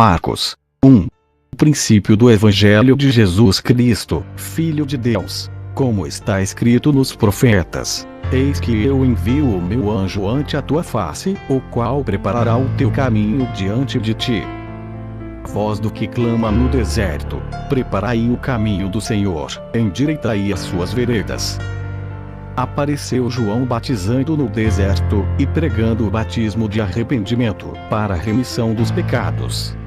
Marcos 1. O princípio do Evangelho de Jesus Cristo, Filho de Deus, como está escrito nos profetas: Eis que eu envio o meu anjo ante a tua face, o qual preparará o teu caminho diante de ti. Voz do que clama no deserto: preparai o caminho do Senhor, endireitai as suas veredas. Apareceu João batizando no deserto, e pregando o batismo de arrependimento, para a remissão dos pecados.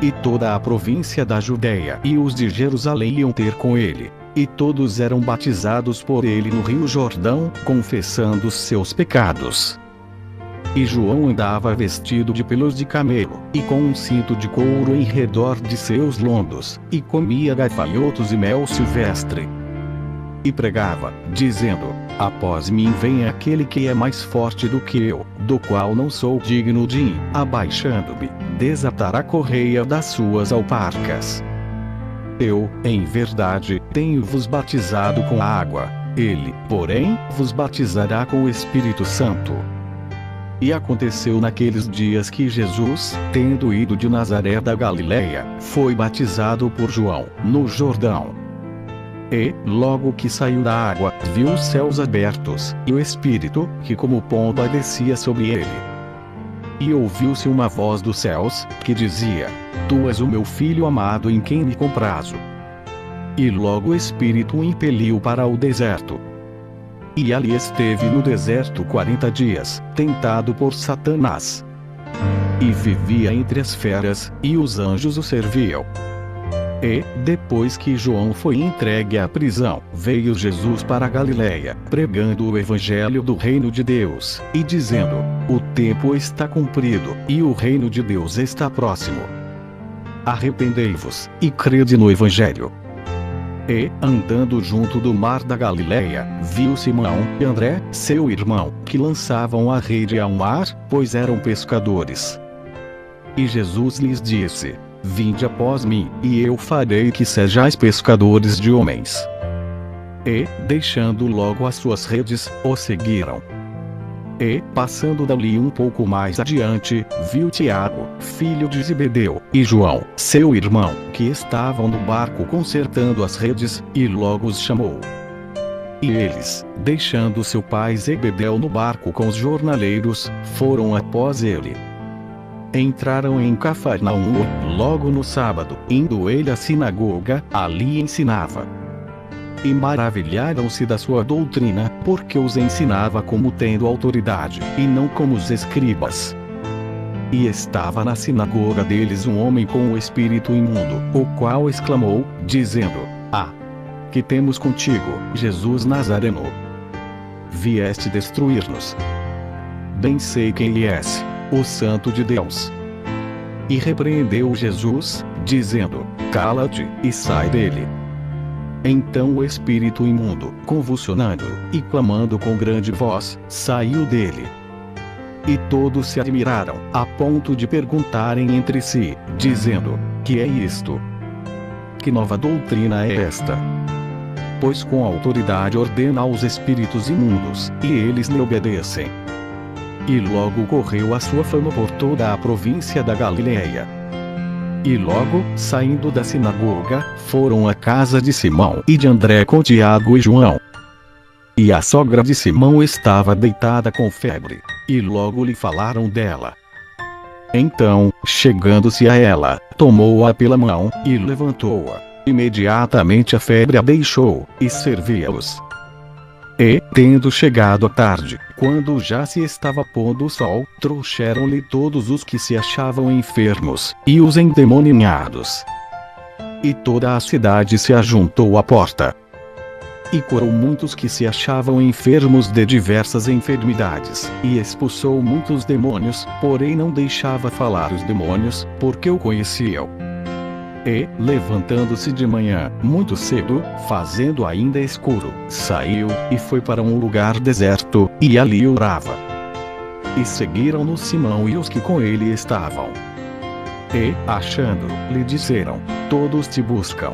E toda a província da Judéia e os de Jerusalém iam ter com ele, e todos eram batizados por ele no rio Jordão, confessando seus pecados. E João andava vestido de pelos de camelo, e com um cinto de couro em redor de seus lombos, e comia gafanhotos e mel silvestre. E pregava, dizendo: Após mim vem aquele que é mais forte do que eu, do qual não sou digno de, abaixando-me, desatar a correia das suas alparcas. Eu, em verdade, tenho-vos batizado com água, ele, porém, vos batizará com o Espírito Santo. E aconteceu naqueles dias que Jesus, tendo ido de Nazaré da Galileia, foi batizado por João, no Jordão. E, logo que saiu da água, viu os céus abertos, e o Espírito, que como pomba descia sobre ele. E ouviu-se uma voz dos céus, que dizia: Tu és o meu Filho amado em quem me comprazo. E logo o Espírito o impeliu para o deserto. E ali esteve no deserto 40 dias, tentado por Satanás. E vivia entre as feras, e os anjos o serviam. E, depois que João foi entregue à prisão, veio Jesus para a Galileia, pregando o Evangelho do Reino de Deus, e dizendo: O tempo está cumprido, e o Reino de Deus está próximo. Arrependei-vos, e crede no Evangelho. E, andando junto do mar da Galileia, viu Simão e André, seu irmão, que lançavam a rede ao mar, pois eram pescadores. E Jesus lhes disse: Vinde após mim, e eu farei que sejais pescadores de homens. E, deixando logo as suas redes, o seguiram. E, passando dali um pouco mais adiante, viu Tiago, filho de Zebedeu, e João, seu irmão, que estavam no barco consertando as redes, e logo os chamou. E eles, deixando seu pai Zebedeu no barco com os jornaleiros, foram após ele. Entraram em Cafarnaum, logo no sábado, indo ele à sinagoga, ali ensinava. E maravilharam-se da sua doutrina, porque os ensinava como tendo autoridade, e não como os escribas. E estava na sinagoga deles um homem com o espírito imundo, o qual exclamou, dizendo: Que temos contigo, Jesus Nazareno? Vieste destruir-nos? Bem sei quem és, o Santo de Deus. E repreendeu Jesus, dizendo: Cala-te, e sai dele. Então o espírito imundo, convulsionando, e clamando com grande voz, saiu dele. E todos se admiraram, a ponto de perguntarem entre si, dizendo: Que é isto? Que nova doutrina é esta? Pois com autoridade ordena aos espíritos imundos, e eles lhe obedecem. E logo correu a sua fama por toda a província da Galileia. E logo, saindo da sinagoga, foram à casa de Simão e de André com Tiago e João. E a sogra de Simão estava deitada com febre, e logo lhe falaram dela. Então, chegando-se a ela, tomou-a pela mão, e levantou-a. Imediatamente a febre a deixou, e servia-os. E, tendo chegado a tarde, quando já se estava pondo o sol, trouxeram-lhe todos os que se achavam enfermos, e os endemoniados. E toda a cidade se ajuntou à porta. E curou muitos que se achavam enfermos de diversas enfermidades, e expulsou muitos demônios, porém não deixava falar os demônios, porque o conheciam. E, levantando-se de manhã, muito cedo, fazendo ainda escuro, saiu, e foi para um lugar deserto, e ali orava. E seguiram-no Simão e os que com ele estavam. E, achando, lhe disseram: Todos te buscam.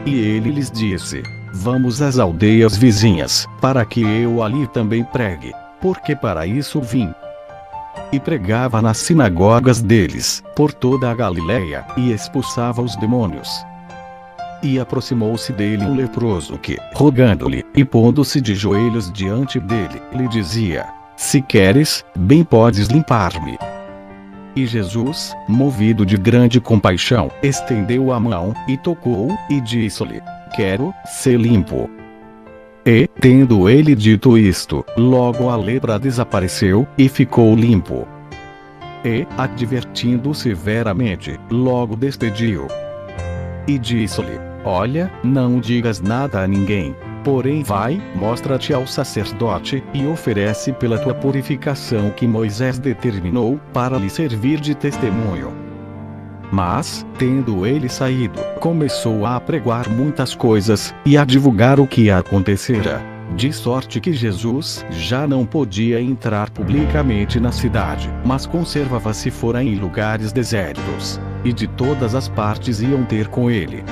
E ele lhes disse: Vamos às aldeias vizinhas, para que eu ali também pregue, porque para isso vim. e pregava nas sinagogas deles, por toda a Galiléia, e expulsava os demônios. E aproximou-se dele um leproso que, rogando-lhe, e pondo-se de joelhos diante dele, lhe dizia: Se queres, bem podes limpar-me. E Jesus, movido de grande compaixão, estendeu a mão, e tocou-o, e disse-lhe: Quero ser limpo. E, tendo ele dito isto, logo a lepra desapareceu, e ficou limpo. E, advertindo severamente, logo despediu. E disse-lhe: Olha, não digas nada a ninguém, porém vai, mostra-te ao sacerdote, e oferece pela tua purificação que Moisés determinou, para lhe servir de testemunho. Mas, tendo ele saído, começou a pregoar muitas coisas, e a divulgar o que acontecera, de sorte que Jesus já não podia entrar publicamente na cidade, mas conservava-se fora em lugares desertos, e de todas as partes iam ter com ele.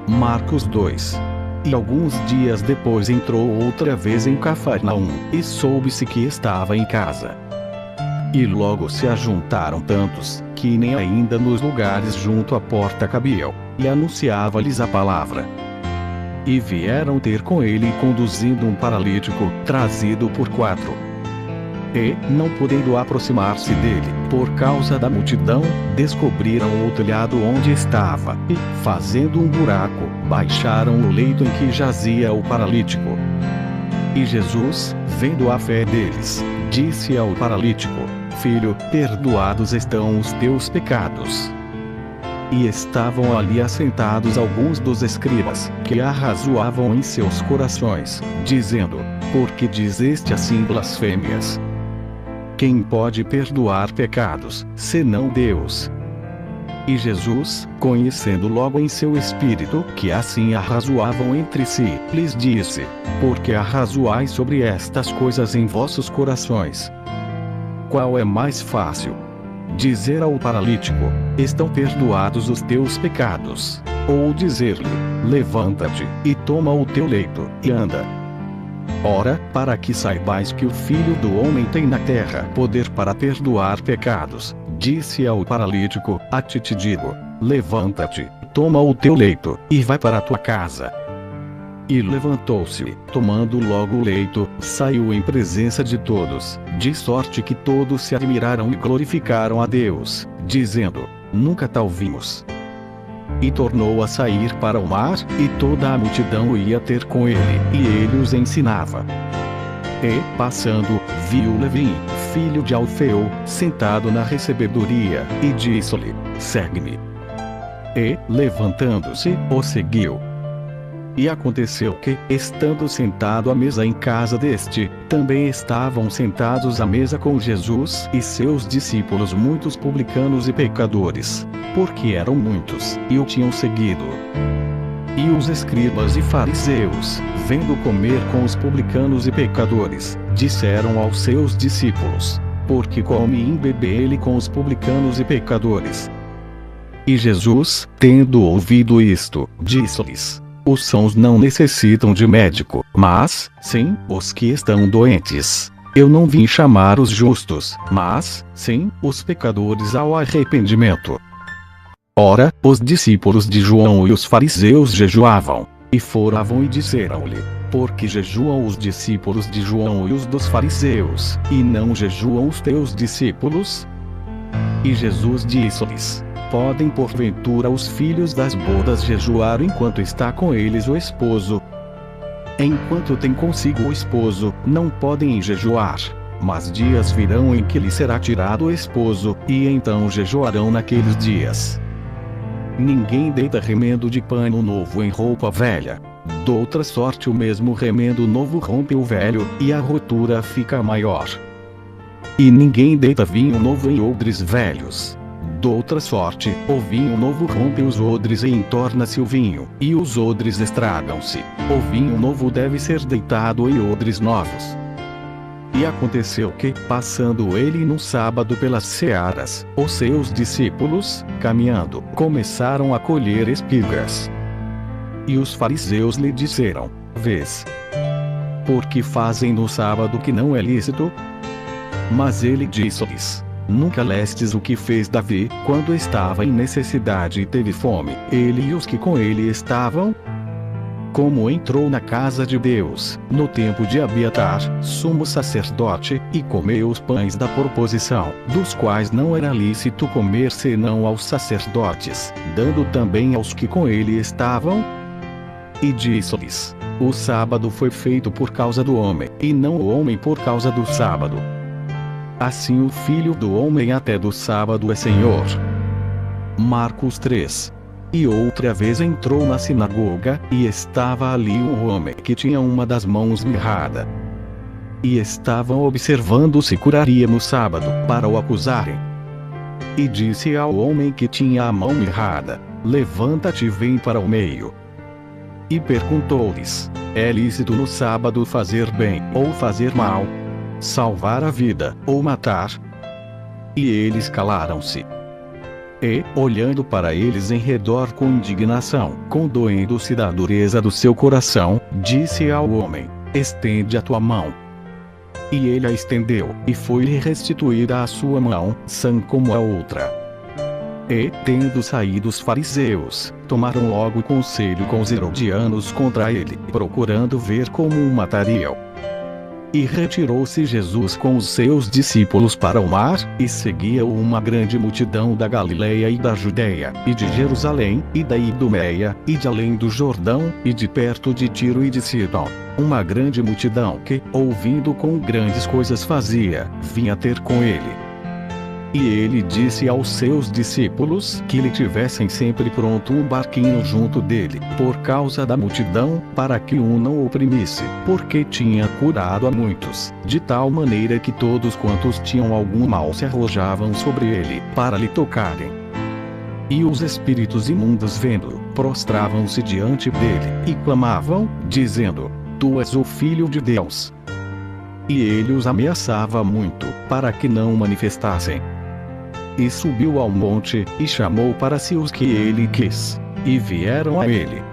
Marcos 2. E alguns dias depois entrou outra vez em Cafarnaum, e soube-se que estava em casa. E logo se ajuntaram tantos, que nem ainda nos lugares junto à porta cabiam, e anunciava-lhes a palavra. E vieram ter com ele conduzindo um paralítico, trazido por 4. E, não podendo aproximar-se dele, por causa da multidão, descobriram o telhado onde estava, e, fazendo um buraco, baixaram o leito em que jazia o paralítico. E Jesus, vendo a fé deles, disse ao paralítico: Filho, perdoados estão os teus pecados. E estavam ali assentados alguns dos escribas, que arrazoavam em seus corações, dizendo: Por que dizeste assim blasfêmias? Quem pode perdoar pecados, senão Deus? E Jesus, conhecendo logo em seu espírito que assim arrazoavam entre si, lhes disse: Por que arrazoais sobre estas coisas em vossos corações? Qual é mais fácil? Dizer ao paralítico: Estão perdoados os teus pecados? Ou dizer-lhe: Levanta-te, e toma o teu leito, e anda? Ora, para que saibais que o Filho do Homem tem na terra poder para perdoar pecados, disse ao paralítico: A ti te digo, levanta-te, toma o teu leito, e vai para a tua casa. E levantou-se, tomando logo o leito, saiu em presença de todos, de sorte que todos se admiraram e glorificaram a Deus, dizendo: Nunca tal vimos. E tornou a sair para o mar, e toda a multidão ia ter com ele, e ele os ensinava. E, passando, viu Levi, filho de Alfeu, sentado na recebedoria, e disse-lhe: Segue-me. E, levantando-se, o seguiu. E aconteceu que, estando sentado à mesa em casa deste, também estavam sentados à mesa com Jesus e seus discípulos muitos publicanos e pecadores, porque eram muitos, e o tinham seguido. E os escribas e fariseus, vendo comer com os publicanos e pecadores, disseram aos seus discípulos: Por que come e bebe ele com os publicanos e pecadores? E Jesus, tendo ouvido isto, disse-lhes: Os sãos não necessitam de médico, mas, sim, os que estão doentes. Eu não vim chamar os justos, mas, sim, os pecadores ao arrependimento. Ora, os discípulos de João e os fariseus jejuavam, e foravam e disseram-lhe: Por que jejuam os discípulos de João e os dos fariseus, e não jejuam os teus discípulos? E Jesus disse-lhes: Podem porventura os filhos das bodas jejuar enquanto está com eles o esposo? Enquanto tem consigo o esposo, não podem jejuar. Mas dias virão em que lhe será tirado o esposo, e então jejuarão naqueles dias. Ninguém deita remendo de pano novo em roupa velha. Doutra sorte o mesmo remendo novo rompe o velho, e a rotura fica maior. E ninguém deita vinho novo em odres velhos. Doutra sorte, o vinho novo rompe os odres e entorna-se o vinho, e os odres estragam-se. O vinho novo deve ser deitado em odres novos. E aconteceu que, passando ele num sábado pelas searas, os seus discípulos, caminhando, começaram a colher espigas. E os fariseus lhe disseram: Vês? Por que fazem no sábado que não é lícito? Mas ele disse-lhes: Nunca lestes o que fez Davi, quando estava em necessidade e teve fome, ele e os que com ele estavam? Como entrou na casa de Deus, no tempo de Abiatar, sumo sacerdote, e comeu os pães da proposição, dos quais não era lícito comer senão aos sacerdotes, dando também aos que com ele estavam? E disse-lhes: O sábado foi feito por causa do homem, e não o homem por causa do sábado. Assim o Filho do Homem até do sábado é Senhor. Marcos 3. E outra vez entrou na sinagoga, e estava ali um homem que tinha uma das mãos mirrada. E estavam observando se curaria no sábado, para o acusarem. E disse ao homem que tinha a mão mirrada: Levanta-te e vem para o meio. E perguntou-lhes: É lícito no sábado fazer bem, ou fazer mal? Salvar a vida, ou matar? E eles calaram-se. E, olhando para eles em redor com indignação, condoendo-se da dureza do seu coração, disse ao homem: Estende a tua mão. E ele a estendeu, e foi-lhe restituída a sua mão, sã como a outra. E, tendo saído os fariseus, tomaram logo conselho com os herodianos contra ele, procurando ver como o matariam. E retirou-se Jesus com os seus discípulos para o mar, e seguia-o uma grande multidão da Galileia e da Judeia, e de Jerusalém, e da Idumeia, e de além do Jordão, e de perto de Tiro e de Sidom. Uma grande multidão que, ouvindo com grandes coisas fazia, vinha ter com ele. E ele disse aos seus discípulos que lhe tivessem sempre pronto um barquinho junto dele, por causa da multidão, para que o não oprimisse, porque tinha curado a muitos, de tal maneira que todos quantos tinham algum mal se arrojavam sobre ele, para lhe tocarem. E os espíritos imundos vendo, prostravam-se diante dele, e clamavam, dizendo: Tu és o Filho de Deus. E ele os ameaçava muito, para que não manifestassem. E subiu ao monte, e chamou para si os que ele quis, e vieram a ele.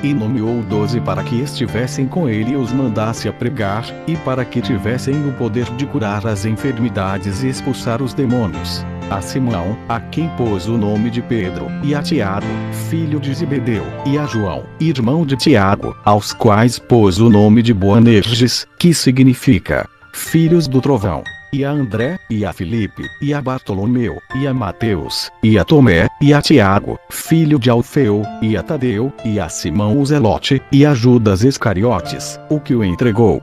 E nomeou 12 para que estivessem com ele e os mandasse a pregar, e para que tivessem o poder de curar as enfermidades e expulsar os demônios. A Simão, a quem pôs o nome de Pedro, e a Tiago, filho de Zebedeu, e a João, irmão de Tiago, aos quais pôs o nome de Boanerges, que significa filhos do trovão. E a André, e a Filipe, e a Bartolomeu, e a Mateus, e a Tomé, e a Tiago, filho de Alfeu, e a Tadeu, e a Simão o Zelote, e a Judas Iscariotes, o que o entregou.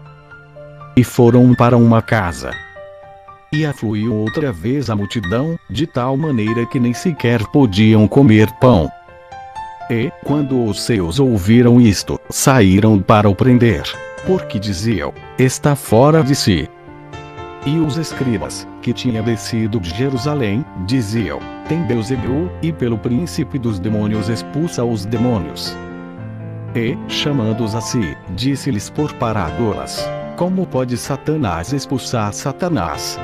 E foram para uma casa. E afluiu outra vez a multidão, de tal maneira que nem sequer podiam comer pão. E, quando os seus ouviram isto, saíram para o prender, porque diziam: Está fora de si. E os escribas, que tinham descido de Jerusalém, diziam: Tem Beelzebul, e pelo príncipe dos demônios expulsa os demônios. E, chamando-os a si, disse-lhes por parábolas: Como pode Satanás expulsar Satanás?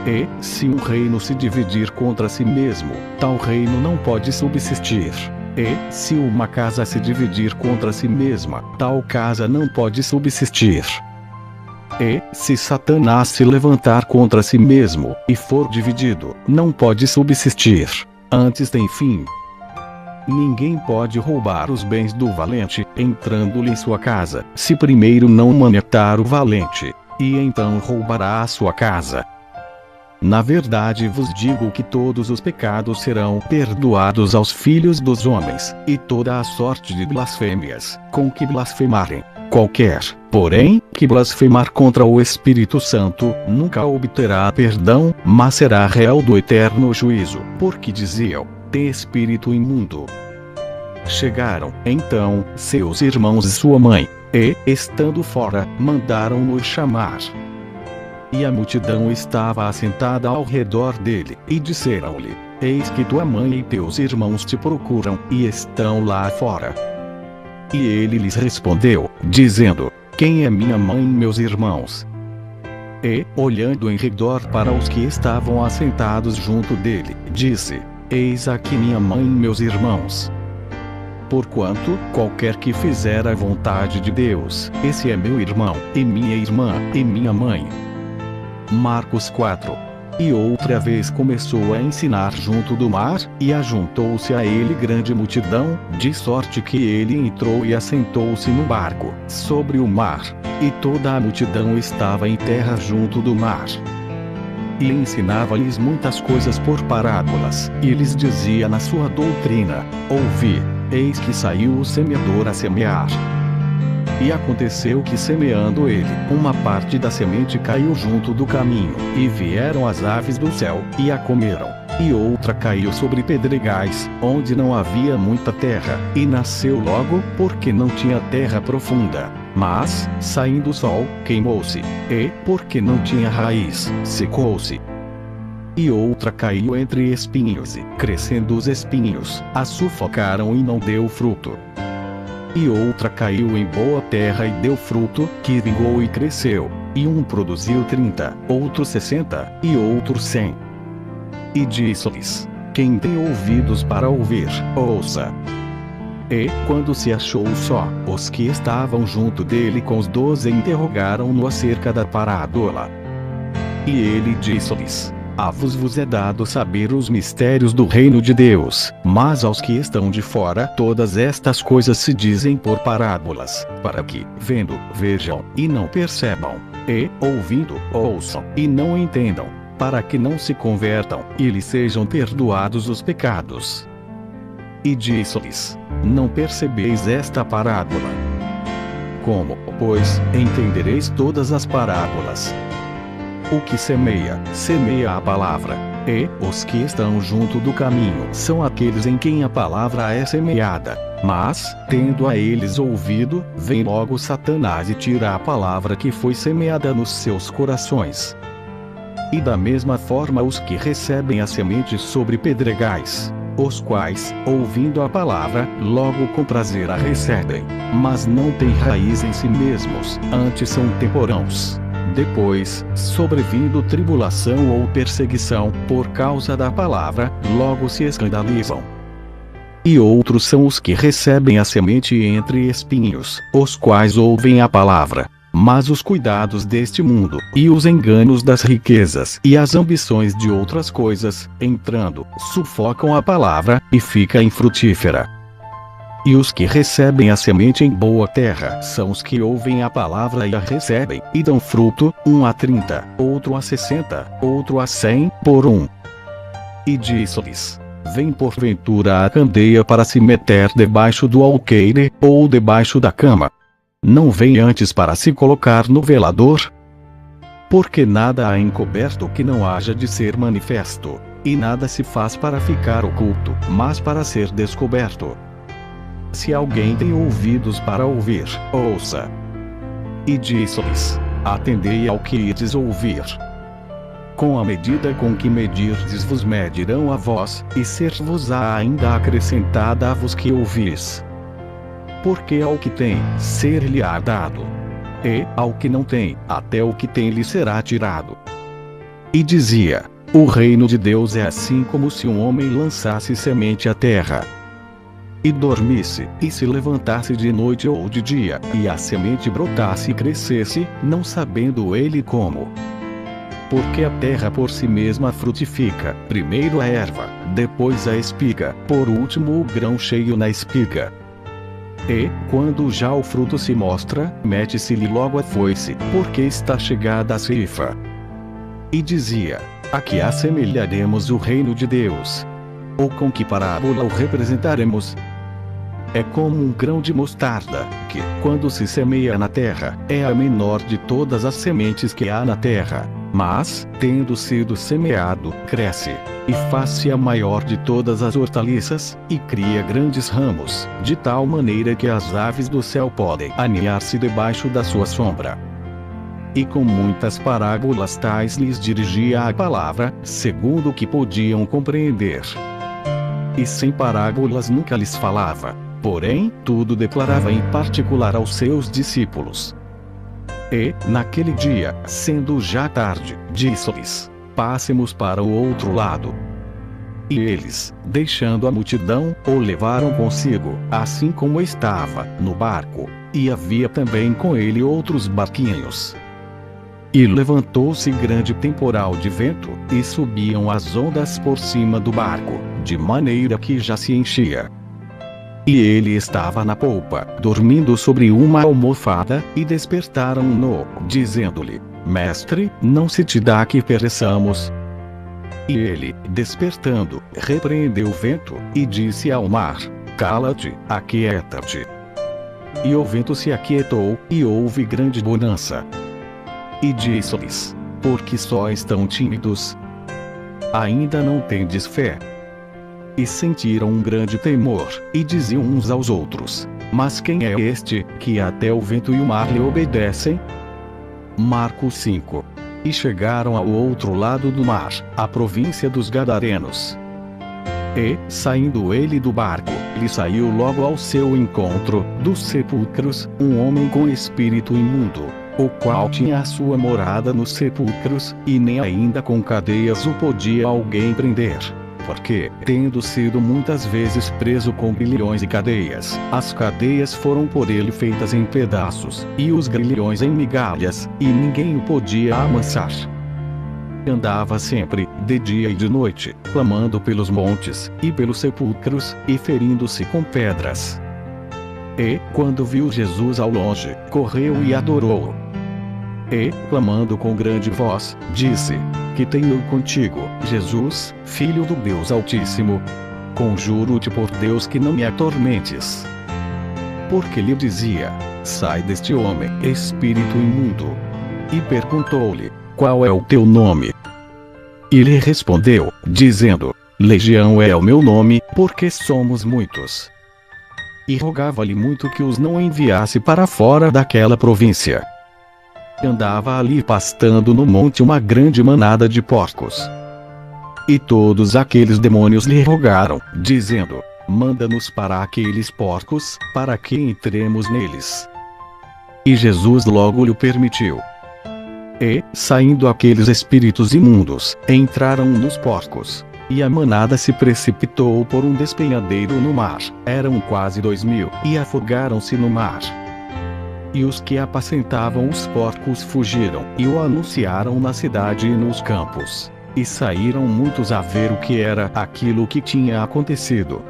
E, se um reino se dividir contra si mesmo, tal reino não pode subsistir. E, se uma casa se dividir contra si mesma, tal casa não pode subsistir. E, se Satanás se levantar contra si mesmo, e for dividido, não pode subsistir. Antes tem fim. Ninguém pode roubar os bens do valente, entrando-lhe em sua casa, se primeiro não manetar o valente, e então roubará a sua casa. Na verdade vos digo que todos os pecados serão perdoados aos filhos dos homens, e toda a sorte de blasfêmias, com que blasfemarem. Qualquer, porém, que blasfemar contra o Espírito Santo, nunca obterá perdão, mas será réu do eterno juízo, porque diziam: Tem espírito imundo. Chegaram, então, seus irmãos e sua mãe, e, estando fora, mandaram-no chamar. E a multidão estava assentada ao redor dele, e disseram-lhe: Eis que tua mãe e teus irmãos te procuram, e estão lá fora. E ele lhes respondeu, dizendo: Quem é minha mãe e meus irmãos? E, olhando em redor para os que estavam assentados junto dele, disse: Eis aqui minha mãe e meus irmãos. Porquanto, qualquer que fizer a vontade de Deus, esse é meu irmão, e minha irmã, e minha mãe. Marcos 4. E outra vez começou a ensinar junto do mar, e ajuntou-se a ele grande multidão, de sorte que ele entrou e assentou-se no barco, sobre o mar, e toda a multidão estava em terra junto do mar. E ensinava-lhes muitas coisas por parábolas, e lhes dizia na sua doutrina: ouvi, eis que saiu o semeador a semear. E aconteceu que, semeando ele, uma parte da semente caiu junto do caminho, e vieram as aves do céu, e a comeram. E outra caiu sobre pedregais, onde não havia muita terra, e nasceu logo, porque não tinha terra profunda. Mas, saindo o sol, queimou-se, e, porque não tinha raiz, secou-se. E outra caiu entre espinhos, e, crescendo os espinhos, a sufocaram e não deu fruto. E outra caiu em boa terra e deu fruto, que vingou e cresceu, e um produziu 30, outro 60, e outro 100. E disse-lhes: quem tem ouvidos para ouvir, ouça. E, quando se achou só, os que estavam junto dele com os 12 interrogaram-no acerca da parábola. E ele disse-lhes: vos é dado saber os mistérios do reino de Deus, mas aos que estão de fora todas estas coisas se dizem por parábolas, para que, vendo, vejam, e não percebam, e, ouvindo, ouçam, e não entendam, para que não se convertam, e lhes sejam perdoados os pecados. E disse-lhes: não percebeis esta parábola? Como, pois, entendereis todas as parábolas? O que semeia, semeia a palavra, e os que estão junto do caminho são aqueles em quem a palavra é semeada. Mas, tendo a eles ouvido, vem logo Satanás e tira a palavra que foi semeada nos seus corações. E da mesma forma os que recebem a semente sobre pedregais, os quais, ouvindo a palavra, logo com prazer a recebem, mas não têm raiz em si mesmos, antes são temporãos. Depois, sobrevindo tribulação ou perseguição, por causa da palavra, logo se escandalizam. E outros são os que recebem a semente entre espinhos, os quais ouvem a palavra, mas os cuidados deste mundo, e os enganos das riquezas, e as ambições de outras coisas, entrando, sufocam a palavra, e fica infrutífera. E os que recebem a semente em boa terra são os que ouvem a palavra e a recebem, e dão fruto, um a 30, outro a 60, outro a 100, por um. E disse-lhes: vem porventura a candeia para se meter debaixo do alqueire, ou debaixo da cama? Não vem antes para se colocar no velador? Porque nada há encoberto que não haja de ser manifesto, e nada se faz para ficar oculto, mas para ser descoberto. Se alguém tem ouvidos para ouvir, ouça. E disse-lhes: atendei ao que ides ouvir. Com a medida com que medirdes vos medirão a vós, e ser-vos-á ainda acrescentada a vos que ouvis. Porque ao que tem, ser-lhe-á dado. E, ao que não tem, até o que tem lhe será tirado. E dizia: o reino de Deus é assim como se um homem lançasse semente à terra. E dormisse, e se levantasse de noite ou de dia, e a semente brotasse e crescesse, não sabendo ele como. Porque a terra por si mesma frutifica, primeiro a erva, depois a espiga, por último o grão cheio na espiga. E, quando já o fruto se mostra, mete-se-lhe logo a foice, porque está chegada a ceifa. E dizia: a que assemelharemos o reino de Deus? Ou com que parábola o representaremos? É como um grão de mostarda, que, quando se semeia na terra, é a menor de todas as sementes que há na terra. Mas, tendo sido semeado, cresce, e faz-se a maior de todas as hortaliças, e cria grandes ramos, de tal maneira que as aves do céu podem aninhar-se debaixo da sua sombra. E com muitas parábolas tais lhes dirigia a palavra, segundo o que podiam compreender. E sem parábolas nunca lhes falava, porém, tudo declarava em particular aos seus discípulos. E, naquele dia, sendo já tarde, disse-lhes: passemos para o outro lado. E eles, deixando a multidão, o levaram consigo, assim como estava, no barco, e havia também com ele outros barquinhos. E levantou-se grande temporal de vento, e subiam as ondas por cima do barco, de maneira que já se enchia. E ele estava na polpa, dormindo sobre uma almofada, e despertaram-no, dizendo-lhe: Mestre, não se te dá que pereçamos? E ele, despertando, repreendeu o vento, e disse ao mar: Cala-te, aquieta-te. E o vento se aquietou, e houve grande bonança. E disse-lhes: Por que só estão tímidos? Ainda não tendes fé? E sentiram um grande temor, e diziam uns aos outros: Mas quem é este, que até o vento e o mar lhe obedecem? Marcos 5. E chegaram ao outro lado do mar, a província dos Gadarenos. E, saindo ele do barco, lhe saiu logo ao seu encontro, dos sepulcros, um homem com espírito imundo, o qual tinha a sua morada nos sepulcros, e nem ainda com cadeias o podia alguém prender. Porque, tendo sido muitas vezes preso com grilhões e cadeias, as cadeias foram por ele feitas em pedaços, e os grilhões em migalhas, e ninguém o podia amansar. Andava sempre, de dia e de noite, clamando pelos montes, e pelos sepulcros, e ferindo-se com pedras. E, quando viu Jesus ao longe, correu e adorou-o. E, clamando com grande voz, disse: Que tenho eu contigo, Jesus, Filho do Deus Altíssimo? Conjuro-te por Deus que não me atormentes. Porque lhe dizia: Sai deste homem, espírito imundo. E perguntou-lhe: Qual é o teu nome? E lhe respondeu, dizendo: Legião é o meu nome, porque somos muitos. E rogava-lhe muito que os não enviasse para fora daquela província. Andava ali pastando no monte uma grande manada de porcos. E todos aqueles demônios lhe rogaram, dizendo: Manda-nos para aqueles porcos, para que entremos neles. E Jesus logo lhe permitiu. E, saindo aqueles espíritos imundos, entraram nos porcos. E a manada se precipitou por um despenhadeiro no mar, eram quase 2000, e afogaram-se no mar. E os que apacentavam os porcos fugiram, e o anunciaram na cidade e nos campos. E saíram muitos a ver o que era aquilo que tinha acontecido.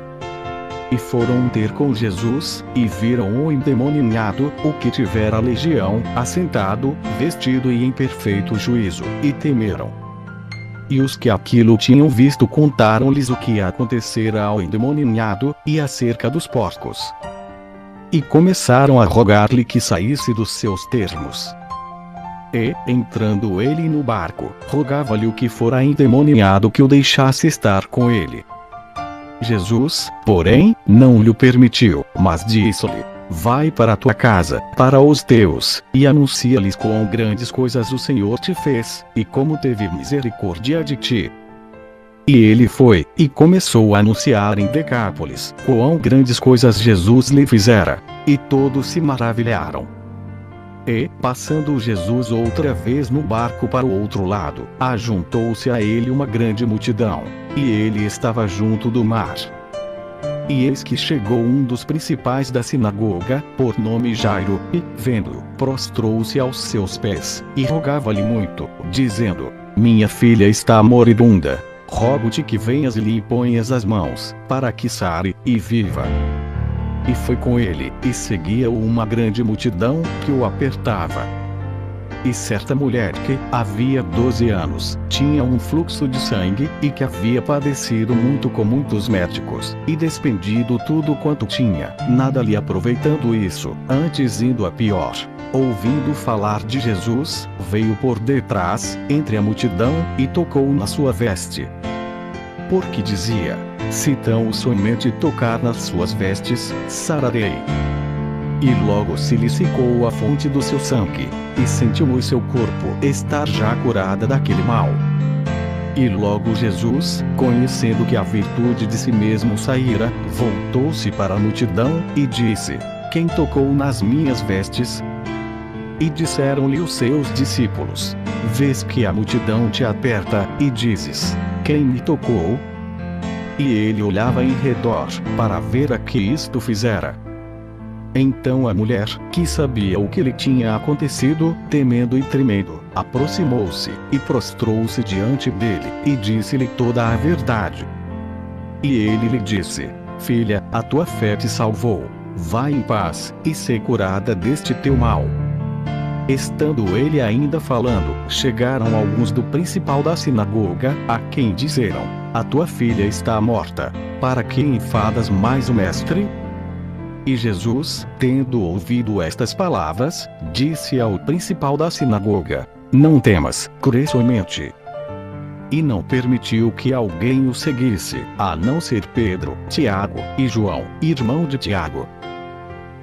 E foram ter com Jesus, e viram o endemoniado, o que tivera a legião, assentado, vestido e em perfeito juízo, e temeram. E os que aquilo tinham visto contaram-lhes o que acontecera ao endemoniado, e acerca dos porcos. E começaram a rogar-lhe que saísse dos seus termos. E, entrando ele no barco, rogava-lhe o que fora endemoniado que o deixasse estar com ele. Jesus, porém, não lhe permitiu, mas disse-lhe: Vai para a tua casa, para os teus, e anuncia-lhes quão grandes coisas o Senhor te fez, e como teve misericórdia de ti. E ele foi, e começou a anunciar em Decápolis, quão grandes coisas Jesus lhe fizera, e todos se maravilharam. E, passando Jesus outra vez no barco para o outro lado, ajuntou-se a ele uma grande multidão, e ele estava junto do mar. E eis que chegou um dos principais da sinagoga, por nome Jairo, e, vendo-o, prostrou-se aos seus pés, e rogava-lhe muito, dizendo: Minha filha está moribunda. Rogo-te que venhas e lhe imponhas as mãos, para que sare, e viva. E foi com ele, e seguia-o uma grande multidão, que o apertava. E certa mulher que, havia 12 anos, tinha um fluxo de sangue, e que havia padecido muito com muitos médicos, e despendido tudo quanto tinha, nada lhe aproveitando isso, antes indo a pior. Ouvindo falar de Jesus, veio por detrás, entre a multidão, e tocou na sua veste. Porque dizia: Se tão somente tocar nas suas vestes, sararei. E logo se lhe secou a fonte do seu sangue, e sentiu o seu corpo estar já curada daquele mal. E logo Jesus, conhecendo que a virtude de si mesmo saíra, voltou-se para a multidão, e disse: Quem tocou nas minhas vestes? E disseram-lhe os seus discípulos: Vês que a multidão te aperta, e dizes: Quem me tocou? E ele olhava em redor, para ver a que isto fizera. Então a mulher, que sabia o que lhe tinha acontecido, temendo e tremendo, aproximou-se, e prostrou-se diante dele, e disse-lhe toda a verdade. E ele lhe disse: Filha, a tua fé te salvou. Vai em paz, e ser curada deste teu mal. Estando ele ainda falando, chegaram alguns do principal da sinagoga, a quem disseram: A tua filha está morta. Para que enfadas mais o mestre? E Jesus, tendo ouvido estas palavras, disse ao principal da sinagoga: Não temas, crê somente. E não permitiu que alguém o seguisse, a não ser Pedro, Tiago e João, irmão de Tiago.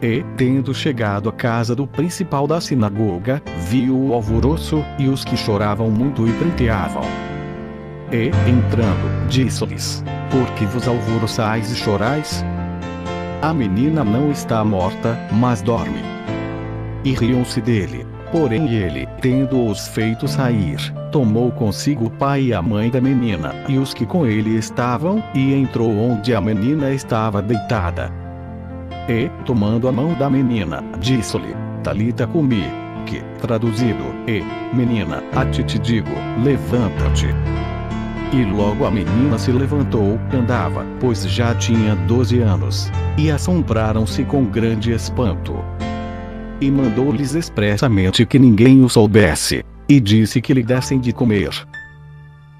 E, tendo chegado à casa do principal da sinagoga, viu o alvoroço, e os que choravam muito e pranteavam. E, entrando, disse-lhes: Por que vos alvoroçais e chorais? A menina não está morta, mas dorme. E riam-se dele. Porém ele, tendo-os feito sair, tomou consigo o pai e a mãe da menina, e os que com ele estavam, e entrou onde a menina estava deitada. E, tomando a mão da menina, disse-lhe: Talita cumi, que, traduzido, menina, a ti te digo, levanta-te. E logo a menina se levantou, andava, pois já tinha 12 anos. E assombraram-se com grande espanto. E mandou-lhes expressamente que ninguém o soubesse, e disse que lhe dessem de comer.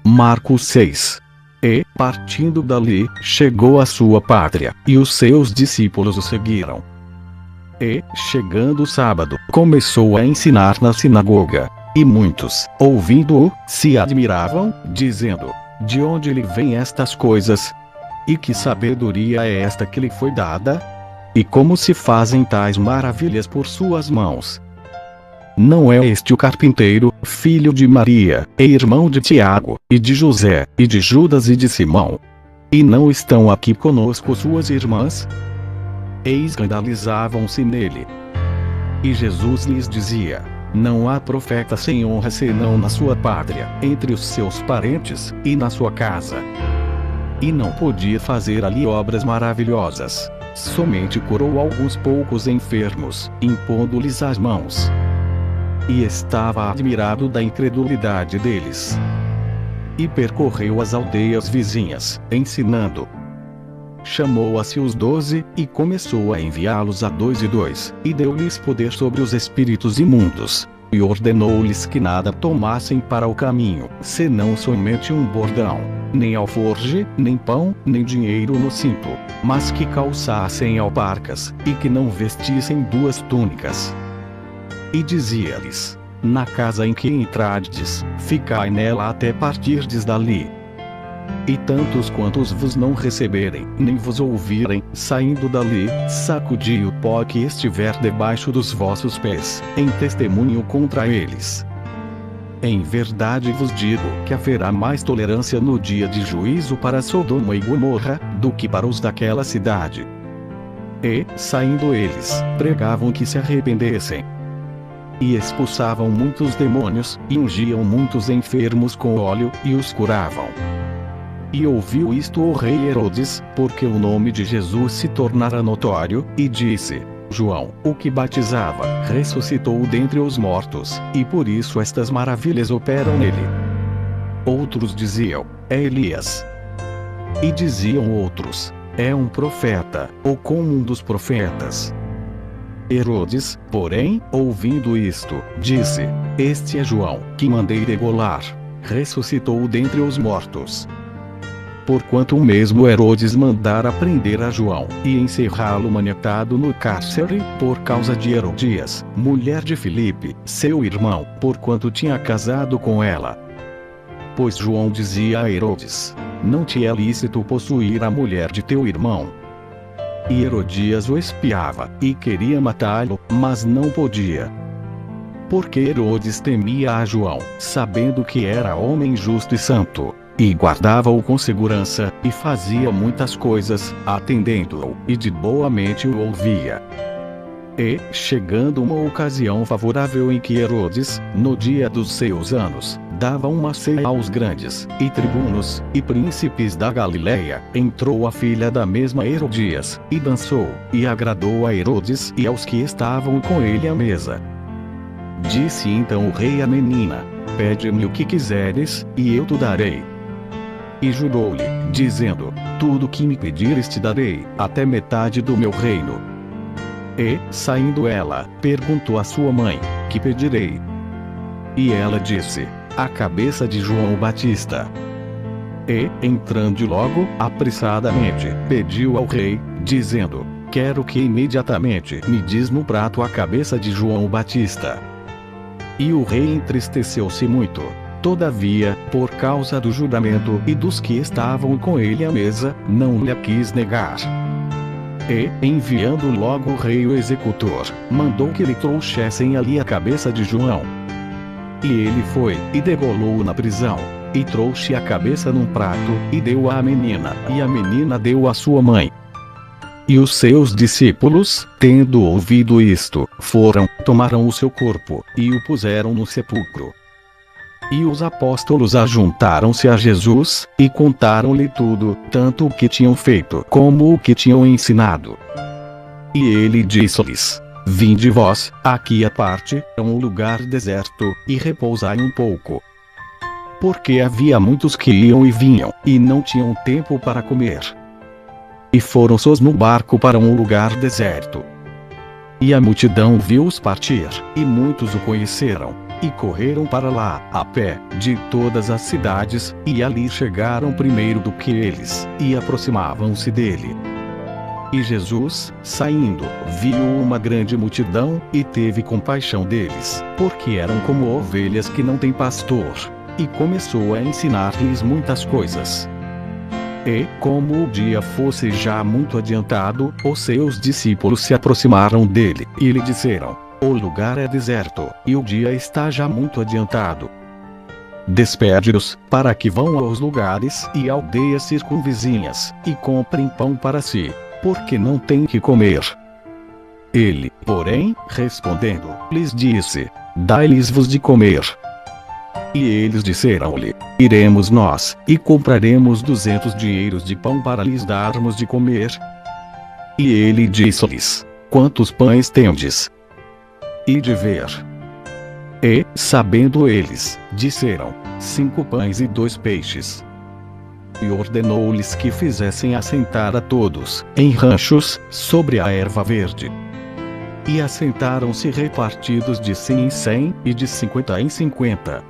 Marcos 6. E, partindo dali, chegou à sua pátria, e os seus discípulos o seguiram. E, chegando o sábado, começou a ensinar na sinagoga. E muitos, ouvindo-o, se admiravam, dizendo: De onde lhe vêm estas coisas? E que sabedoria é esta que lhe foi dada? E como se fazem tais maravilhas por suas mãos? Não é este o carpinteiro, filho de Maria, e irmão de Tiago, e de José, e de Judas e de Simão? E não estão aqui conosco suas irmãs? E escandalizavam-se nele. E Jesus lhes dizia: Não há profeta sem honra senão na sua pátria, entre os seus parentes, e na sua casa. E não podia fazer ali obras maravilhosas. Somente curou alguns poucos enfermos, impondo-lhes as mãos. E estava admirado da incredulidade deles. E percorreu as aldeias vizinhas, ensinando. Chamou a si os 12, e começou a enviá-los a 2 e 2, e deu-lhes poder sobre os espíritos imundos. E ordenou-lhes que nada tomassem para o caminho, senão somente um bordão, nem alforje, nem pão, nem dinheiro no cinto, mas que calçassem alparcas, e que não vestissem 2 túnicas. E dizia-lhes: Na casa em que entrardes, ficai nela até partirdes dali. E tantos quantos vos não receberem, nem vos ouvirem, saindo dali, sacudi o pó que estiver debaixo dos vossos pés, em testemunho contra eles. Em verdade vos digo que haverá mais tolerância no dia de juízo para Sodoma e Gomorra, do que para os daquela cidade. E, saindo eles, pregavam que se arrependessem. E expulsavam muitos demônios, e ungiam muitos enfermos com óleo, e os curavam. E ouviu isto o rei Herodes, porque o nome de Jesus se tornara notório, e disse: João, o que batizava, ressuscitou dentre os mortos, e por isso estas maravilhas operam nele. Outros diziam: É Elias. E diziam outros: É um profeta, ou como um dos profetas. Herodes, porém, ouvindo isto, disse: Este é João, que mandei degolar. Ressuscitou dentre os mortos. Porquanto o mesmo Herodes mandara prender a João, e encerrá-lo maniatado no cárcere, por causa de Herodias, mulher de Filipe, seu irmão, porquanto tinha casado com ela. Pois João dizia a Herodes: Não te é lícito possuir a mulher de teu irmão. E Herodias o espiava, e queria matá-lo, mas não podia. Porque Herodes temia a João, sabendo que era homem justo e santo. E guardava-o com segurança, e fazia muitas coisas, atendendo-o, e de boa mente o ouvia. E, chegando uma ocasião favorável em que Herodes, no dia dos seus anos, dava uma ceia aos grandes, e tribunos, e príncipes da Galiléia. Entrou a filha da mesma Herodias, e dançou, e agradou a Herodes e aos que estavam com ele à mesa. Disse então o rei à menina: pede-me o que quiseres, e eu te darei. E jurou-lhe, dizendo: tudo o que me pedires te darei, até metade do meu reino. E, saindo ela, perguntou à sua mãe: que pedirei? E ela disse: a cabeça de João Batista. E, entrando logo, apressadamente, pediu ao rei, dizendo: quero que imediatamente me diz no prato a cabeça de João Batista. E o rei entristeceu-se muito. Todavia, por causa do juramento e dos que estavam com ele à mesa, não lhe quis negar. E, enviando logo o rei o executor, mandou que lhe trouxessem ali a cabeça de João. E ele foi, e degolou-o na prisão, e trouxe a cabeça num prato, e deu à menina, e a menina deu à sua mãe. E os seus discípulos, tendo ouvido isto, foram, tomaram o seu corpo, e o puseram no sepulcro. E os apóstolos ajuntaram-se a Jesus, e contaram-lhe tudo, tanto o que tinham feito como o que tinham ensinado. E ele disse-lhes: vinde vós, aqui à parte, a um lugar deserto, e repousai um pouco. Porque havia muitos que iam e vinham, e não tinham tempo para comer. E foram sós no barco para um lugar deserto. E a multidão viu-os partir, e muitos o conheceram, e correram para lá, a pé, de todas as cidades, e ali chegaram primeiro do que eles, e aproximavam-se dele. E Jesus, saindo, viu uma grande multidão, e teve compaixão deles, porque eram como ovelhas que não têm pastor, e começou a ensinar-lhes muitas coisas. E, como o dia fosse já muito adiantado, os seus discípulos se aproximaram dele, e lhe disseram: o lugar é deserto, e o dia está já muito adiantado. Despede-os, para que vão aos lugares e aldeias circunvizinhas, e comprem pão para si, porque não têm que comer. Ele, porém, respondendo, lhes disse: dai-lhes-vos de comer. E eles disseram-lhe: iremos nós, e compraremos 200 dinheiros de pão para lhes darmos de comer. E ele disse-lhes: quantos pães tendes? E de ver. E, sabendo eles, disseram: 5 pães e 2 peixes. E ordenou-lhes que fizessem assentar a todos, em ranchos, sobre a erva verde. E assentaram-se repartidos de 100 em 100, e de 50 em 50.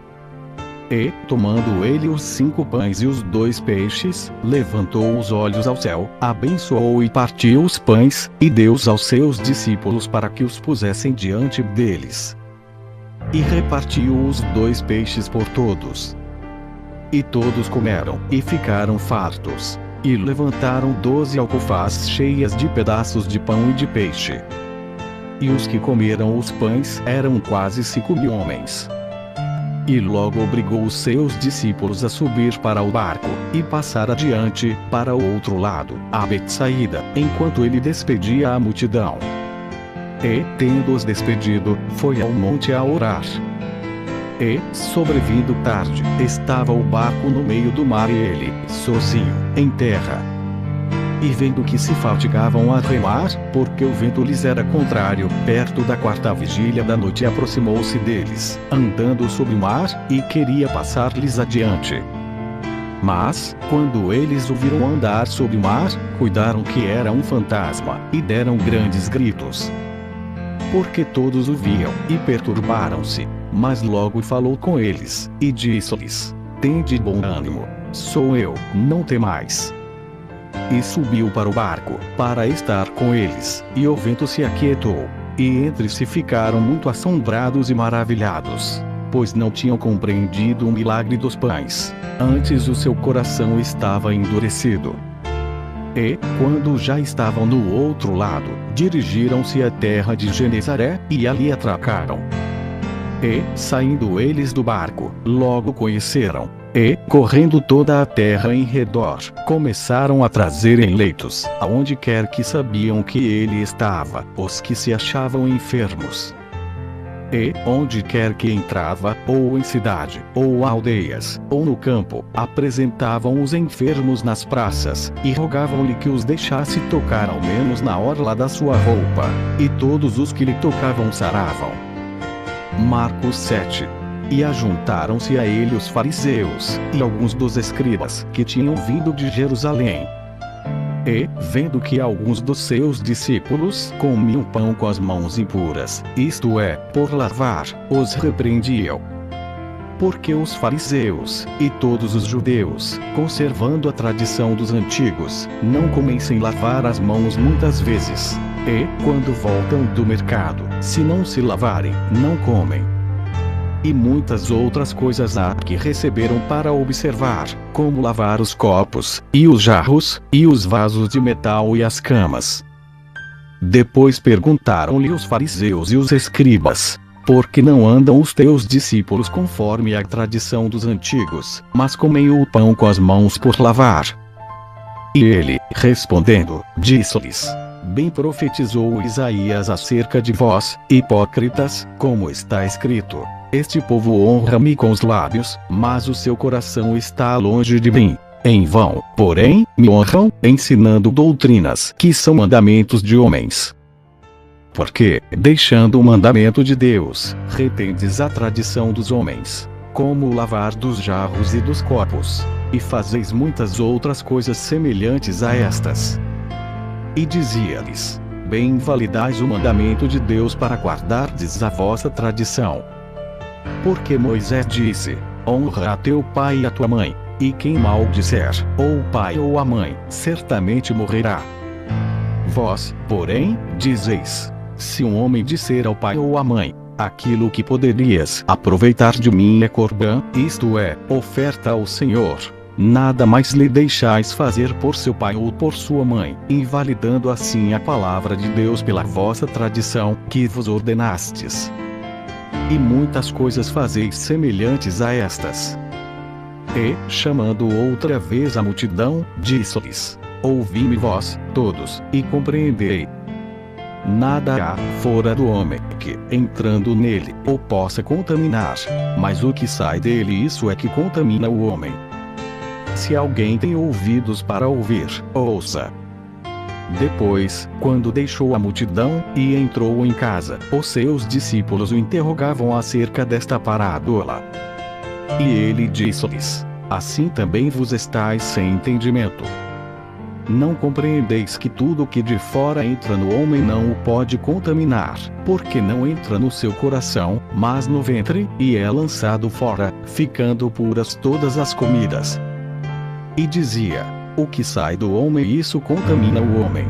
E, tomando ele os 5 pães e os 2 peixes, levantou os olhos ao céu, abençoou e partiu os pães, e deu-os aos seus discípulos para que os pusessem diante deles. E repartiu os 2 peixes por todos. E todos comeram, e ficaram fartos. E levantaram 12 alcofás cheias de pedaços de pão e de peixe. E os que comeram os pães eram quase 5.000 homens. E logo obrigou os seus discípulos a subir para o barco, e passar adiante, para o outro lado, a Betsaída, enquanto ele despedia a multidão. E, tendo-os despedido, foi ao monte a orar. E, sobrevindo tarde, estava o barco no meio do mar e ele, sozinho, em terra. E vendo que se fatigavam a remar, porque o vento lhes era contrário, perto da 4ª vigília da noite aproximou-se deles, andando sobre o mar, e queria passar-lhes adiante. Mas, quando eles o viram andar sobre o mar, cuidaram que era um fantasma, e deram grandes gritos. Porque todos o viam, e perturbaram-se. Mas logo falou com eles, e disse-lhes: tende bom ânimo, sou eu, não temais. E subiu para o barco, para estar com eles, e o vento se aquietou. E entre si ficaram muito assombrados e maravilhados, pois não tinham compreendido o milagre dos pães, antes o seu coração estava endurecido. E, quando já estavam no outro lado, dirigiram-se à terra de Genezaré, e ali atracaram. E, saindo eles do barco, logo conheceram, e, correndo toda a terra em redor, começaram a trazer em leitos, aonde quer que sabiam que ele estava, os que se achavam enfermos. E, onde quer que entrava, ou em cidade, ou aldeias, ou no campo, apresentavam os enfermos nas praças, e rogavam-lhe que os deixasse tocar ao menos na orla da sua roupa. E todos os que lhe tocavam saravam. Marcos 7. E ajuntaram-se a ele os fariseus, e alguns dos escribas, que tinham vindo de Jerusalém. E, vendo que alguns dos seus discípulos comiam pão com as mãos impuras, isto é, por lavar, os repreendiam. Porque os fariseus, e todos os judeus, conservando a tradição dos antigos, não comem sem lavar as mãos muitas vezes. E, quando voltam do mercado, se não se lavarem, não comem. E muitas outras coisas há que receberam para observar, como lavar os copos, e os jarros, e os vasos de metal e as camas. Depois perguntaram-lhe os fariseus e os escribas: por que não andam os teus discípulos conforme a tradição dos antigos, mas comem o pão com as mãos por lavar? E ele, respondendo, disse-lhes: bem profetizou Isaías acerca de vós, hipócritas, como está escrito: este povo honra-me com os lábios, mas o seu coração está longe de mim. Em vão, porém, me honram, ensinando doutrinas que são mandamentos de homens. Porque, deixando o mandamento de Deus, retendes a tradição dos homens, como o lavar dos jarros e dos copos, e fazeis muitas outras coisas semelhantes a estas. E dizia-lhes: bem validais o mandamento de Deus para guardardes a vossa tradição. Porque Moisés disse: honra a teu pai e a tua mãe, e quem maldisser, ou o pai ou a mãe, certamente morrerá. Vós, porém, dizeis: se um homem disser ao pai ou à mãe: aquilo que poderias aproveitar de mim é corbã, isto é, oferta ao Senhor, nada mais lhe deixais fazer por seu pai ou por sua mãe, invalidando assim a palavra de Deus pela vossa tradição, que vos ordenastes. E muitas coisas fazeis semelhantes a estas. E, chamando outra vez a multidão, disse-lhes: ouvi-me vós, todos, e compreendei. Nada há, fora do homem, que, entrando nele, o possa contaminar, mas o que sai dele, isso é que contamina o homem. Se alguém tem ouvidos para ouvir, ouça. Depois, quando deixou a multidão, e entrou em casa, os seus discípulos o interrogavam acerca desta parábola. E ele disse-lhes: assim também vos estáis sem entendimento. Não compreendeis que tudo que de fora entra no homem não o pode contaminar, porque não entra no seu coração, mas no ventre, e é lançado fora, ficando puras todas as comidas. E dizia: o que sai do homem, isso contamina o homem.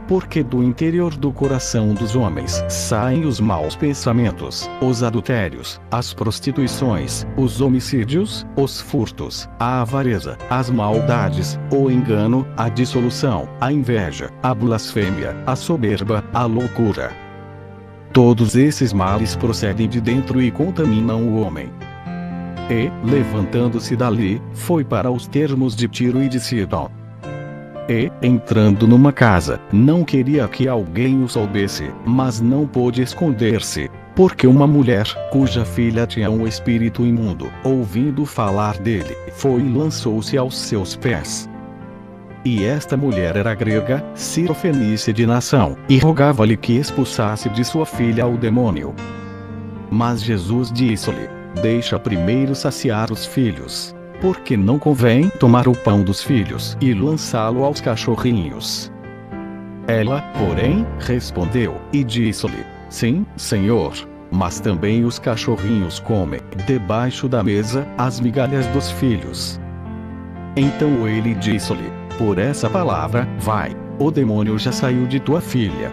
Porque do interior do coração dos homens saem os maus pensamentos, os adultérios, as prostituições, os homicídios, os furtos, a avareza, as maldades, o engano, a dissolução, a inveja, a blasfêmia, a soberba, a loucura. Todos esses males procedem de dentro e contaminam o homem. E, levantando-se dali, foi para os termos de Tiro e de Sidom. E, entrando numa casa, não queria que alguém o soubesse, mas não pôde esconder-se, porque uma mulher, cuja filha tinha um espírito imundo, ouvindo falar dele, foi e lançou-se aos seus pés. E esta mulher era grega, cirofenícia de nação, e rogava-lhe que expulsasse de sua filha o demônio. Mas Jesus disse-lhe: deixa primeiro saciar os filhos, porque não convém tomar o pão dos filhos e lançá-lo aos cachorrinhos. Ela, porém, respondeu, e disse-lhe: sim, Senhor, mas também os cachorrinhos comem, debaixo da mesa, as migalhas dos filhos. Então ele disse-lhe: por essa palavra, vai, o demônio já saiu de tua filha.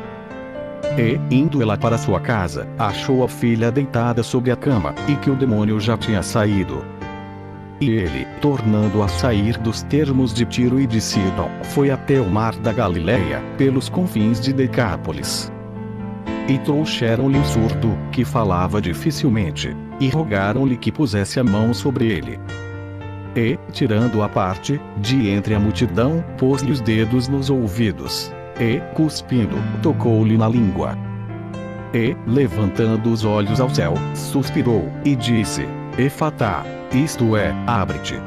E, indo ela para sua casa, achou a filha deitada sobre a cama, e que o demônio já tinha saído. E ele, tornando a sair dos termos de Tiro e de Sidom, foi até o mar da Galileia, pelos confins de Decápolis. E trouxeram-lhe um surdo, que falava dificilmente, e rogaram-lhe que pusesse a mão sobre ele. E, tirando-o à parte, de entre a multidão, pôs-lhe os dedos nos ouvidos. E, cuspindo, tocou-lhe na língua. E, levantando os olhos ao céu, suspirou, e disse: Efatá, isto é, abre-te.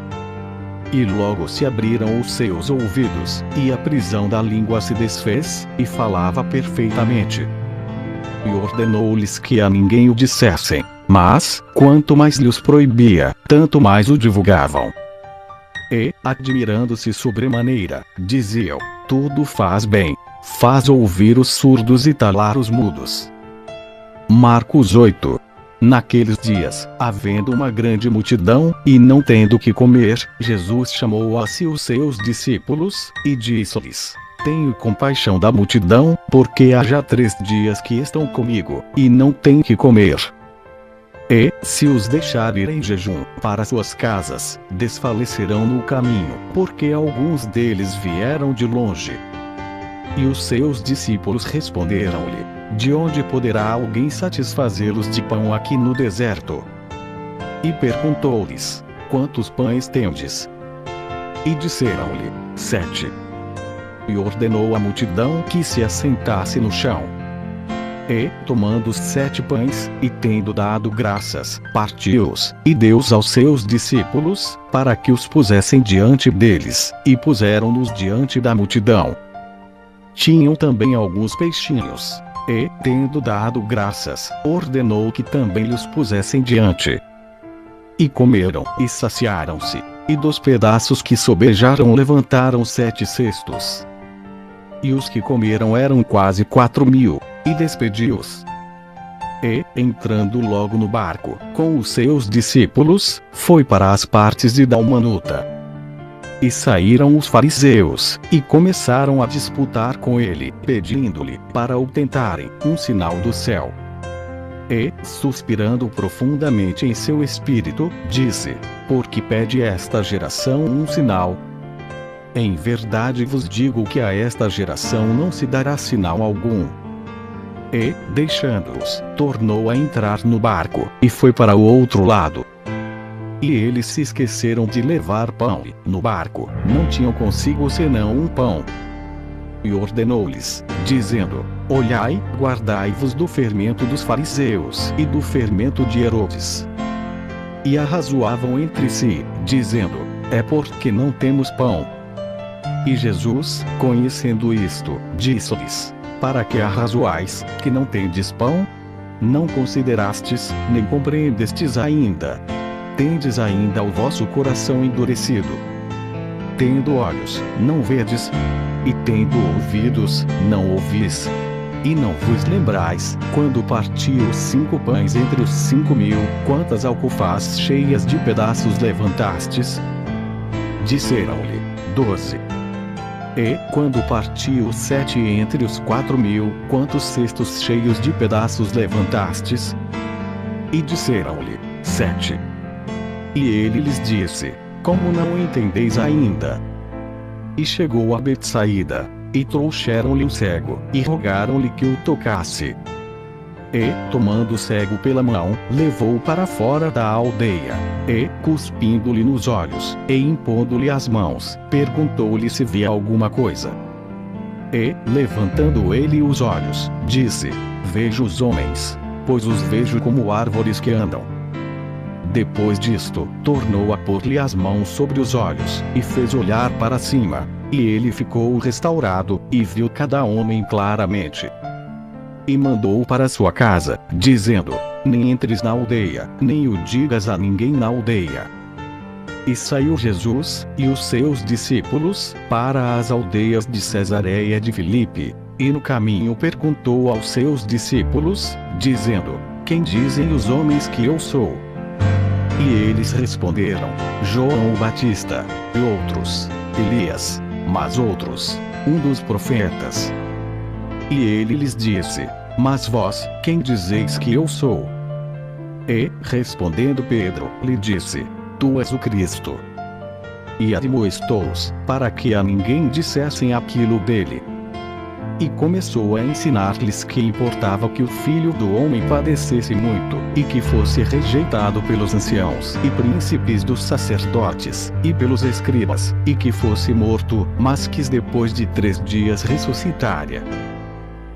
E logo se abriram os seus ouvidos, e a prisão da língua se desfez, e falava perfeitamente. E ordenou-lhes que a ninguém o dissessem, mas, quanto mais lhes proibia, tanto mais o divulgavam. E, admirando-se sobremaneira, diziam: tudo faz bem, faz ouvir os surdos e calar os mudos. Marcos 8. Naqueles dias, havendo uma grande multidão, e não tendo que comer, Jesus chamou a si os seus discípulos, e disse-lhes: Tenho compaixão da multidão, porque há já 3 dias que estão comigo, e não têm que comer. E, se os deixar ir em jejum para suas casas, desfalecerão no caminho, porque alguns deles vieram de longe. E os seus discípulos responderam-lhe: De onde poderá alguém satisfazê-los de pão aqui no deserto? E perguntou-lhes: Quantos pães tendes? E disseram-lhe: 7. E ordenou à multidão que se assentasse no chão. E, tomando os 7 pães, e tendo dado graças, partiu-os, e deu-os aos seus discípulos, para que os pusessem diante deles, e puseram-nos diante da multidão. Tinham também alguns peixinhos. E, tendo dado graças, ordenou que também lhes pusessem diante. E comeram, e saciaram-se, e dos pedaços que sobejaram levantaram 7 cestos. E os que comeram eram quase 4.000, e despediu-os. E, entrando logo no barco, com os seus discípulos, foi para as partes de Dalmanuta. E saíram os fariseus, e começaram a disputar com ele, pedindo-lhe, para o tentarem, um sinal do céu. E, suspirando profundamente em seu espírito, disse: Por que pede esta geração um sinal? Em verdade vos digo que a esta geração não se dará sinal algum. E, deixando-os, tornou a entrar no barco, e foi para o outro lado. E eles se esqueceram de levar pão, e, no barco, não tinham consigo senão um pão. E ordenou-lhes, dizendo: Olhai, guardai-vos do fermento dos fariseus e do fermento de Herodes. E arrazoavam entre si, dizendo: É porque não temos pão. E Jesus, conhecendo isto, disse-lhes: Para que arrazoais, que não tendes pão? Não considerastes, nem compreendestes ainda. Tendes ainda o vosso coração endurecido. Tendo olhos, não vedes? E tendo ouvidos, não ouvis? E não vos lembrais, quando partiu os 5 pães entre os 5.000, quantas alcofás cheias de pedaços levantastes? Disseram-lhe: 12. E, quando partiu os 7 entre os 4.000, quantos cestos cheios de pedaços levantastes? E disseram-lhe: 7. E ele lhes disse: Como não entendeis ainda? E chegou a Betsaída, e trouxeram-lhe um cego, e rogaram-lhe que o tocasse. E, tomando o cego pela mão, levou-o para fora da aldeia, e, cuspindo-lhe nos olhos, e impondo-lhe as mãos, perguntou-lhe se via alguma coisa. E, levantando ele os olhos, disse: Vejo os homens, pois os vejo como árvores que andam. Depois disto, tornou a pôr-lhe as mãos sobre os olhos, e fez olhar para cima, e ele ficou restaurado, e viu cada homem claramente. E mandou para sua casa, dizendo: Nem entres na aldeia, nem o digas a ninguém na aldeia. E saiu Jesus, e os seus discípulos, para as aldeias de Cesareia de Filipe, e no caminho perguntou aos seus discípulos, dizendo: Quem dizem os homens que eu sou? E eles responderam: João o Batista, e outros, Elias, mas outros, um dos profetas. E ele lhes disse: Mas vós, quem dizeis que eu sou? E, respondendo Pedro, lhe disse: Tu és o Cristo. E admoestou-os, para que a ninguém dissessem aquilo dele. E começou a ensinar-lhes que importava que o Filho do Homem padecesse muito, e que fosse rejeitado pelos anciãos e príncipes dos sacerdotes, e pelos escribas, e que fosse morto, mas que depois de 3 dias ressuscitaria.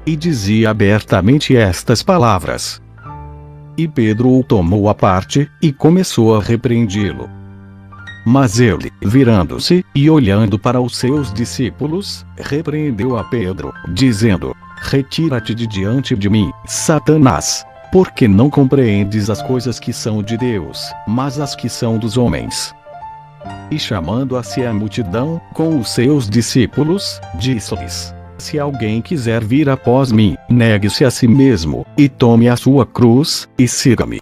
e dizia abertamente estas palavras. E Pedro o tomou à parte, e começou a repreendê-lo. Mas ele, virando-se, e olhando para os seus discípulos, repreendeu a Pedro, dizendo: Retira-te de diante de mim, Satanás, porque não compreendes as coisas que são de Deus, mas as que são dos homens. E chamando a si a multidão, com os seus discípulos, disse-lhes: Se alguém quiser vir após mim, negue-se a si mesmo, e tome a sua cruz, e siga-me.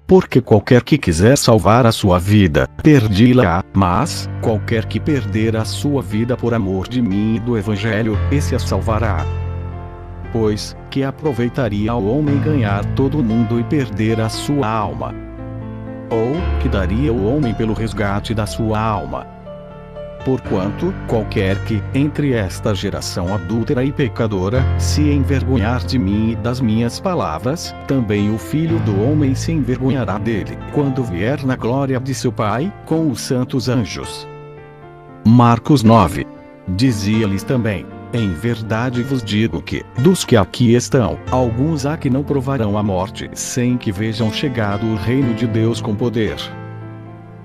Porque qualquer que quiser salvar a sua vida, perdi-la-á, mas, qualquer que perder a sua vida por amor de mim e do Evangelho, esse a salvará. Pois, que aproveitaria ao homem ganhar todo o mundo e perder a sua alma? Ou, que daria o homem pelo resgate da sua alma? Porquanto, qualquer que, entre esta geração adúltera e pecadora, se envergonhar de mim e das minhas palavras, também o Filho do Homem se envergonhará dele, quando vier na glória de seu Pai, com os santos anjos. Marcos 9. Dizia-lhes também: Em verdade vos digo que, dos que aqui estão, alguns há que não provarão a morte, sem que vejam chegado o reino de Deus com poder.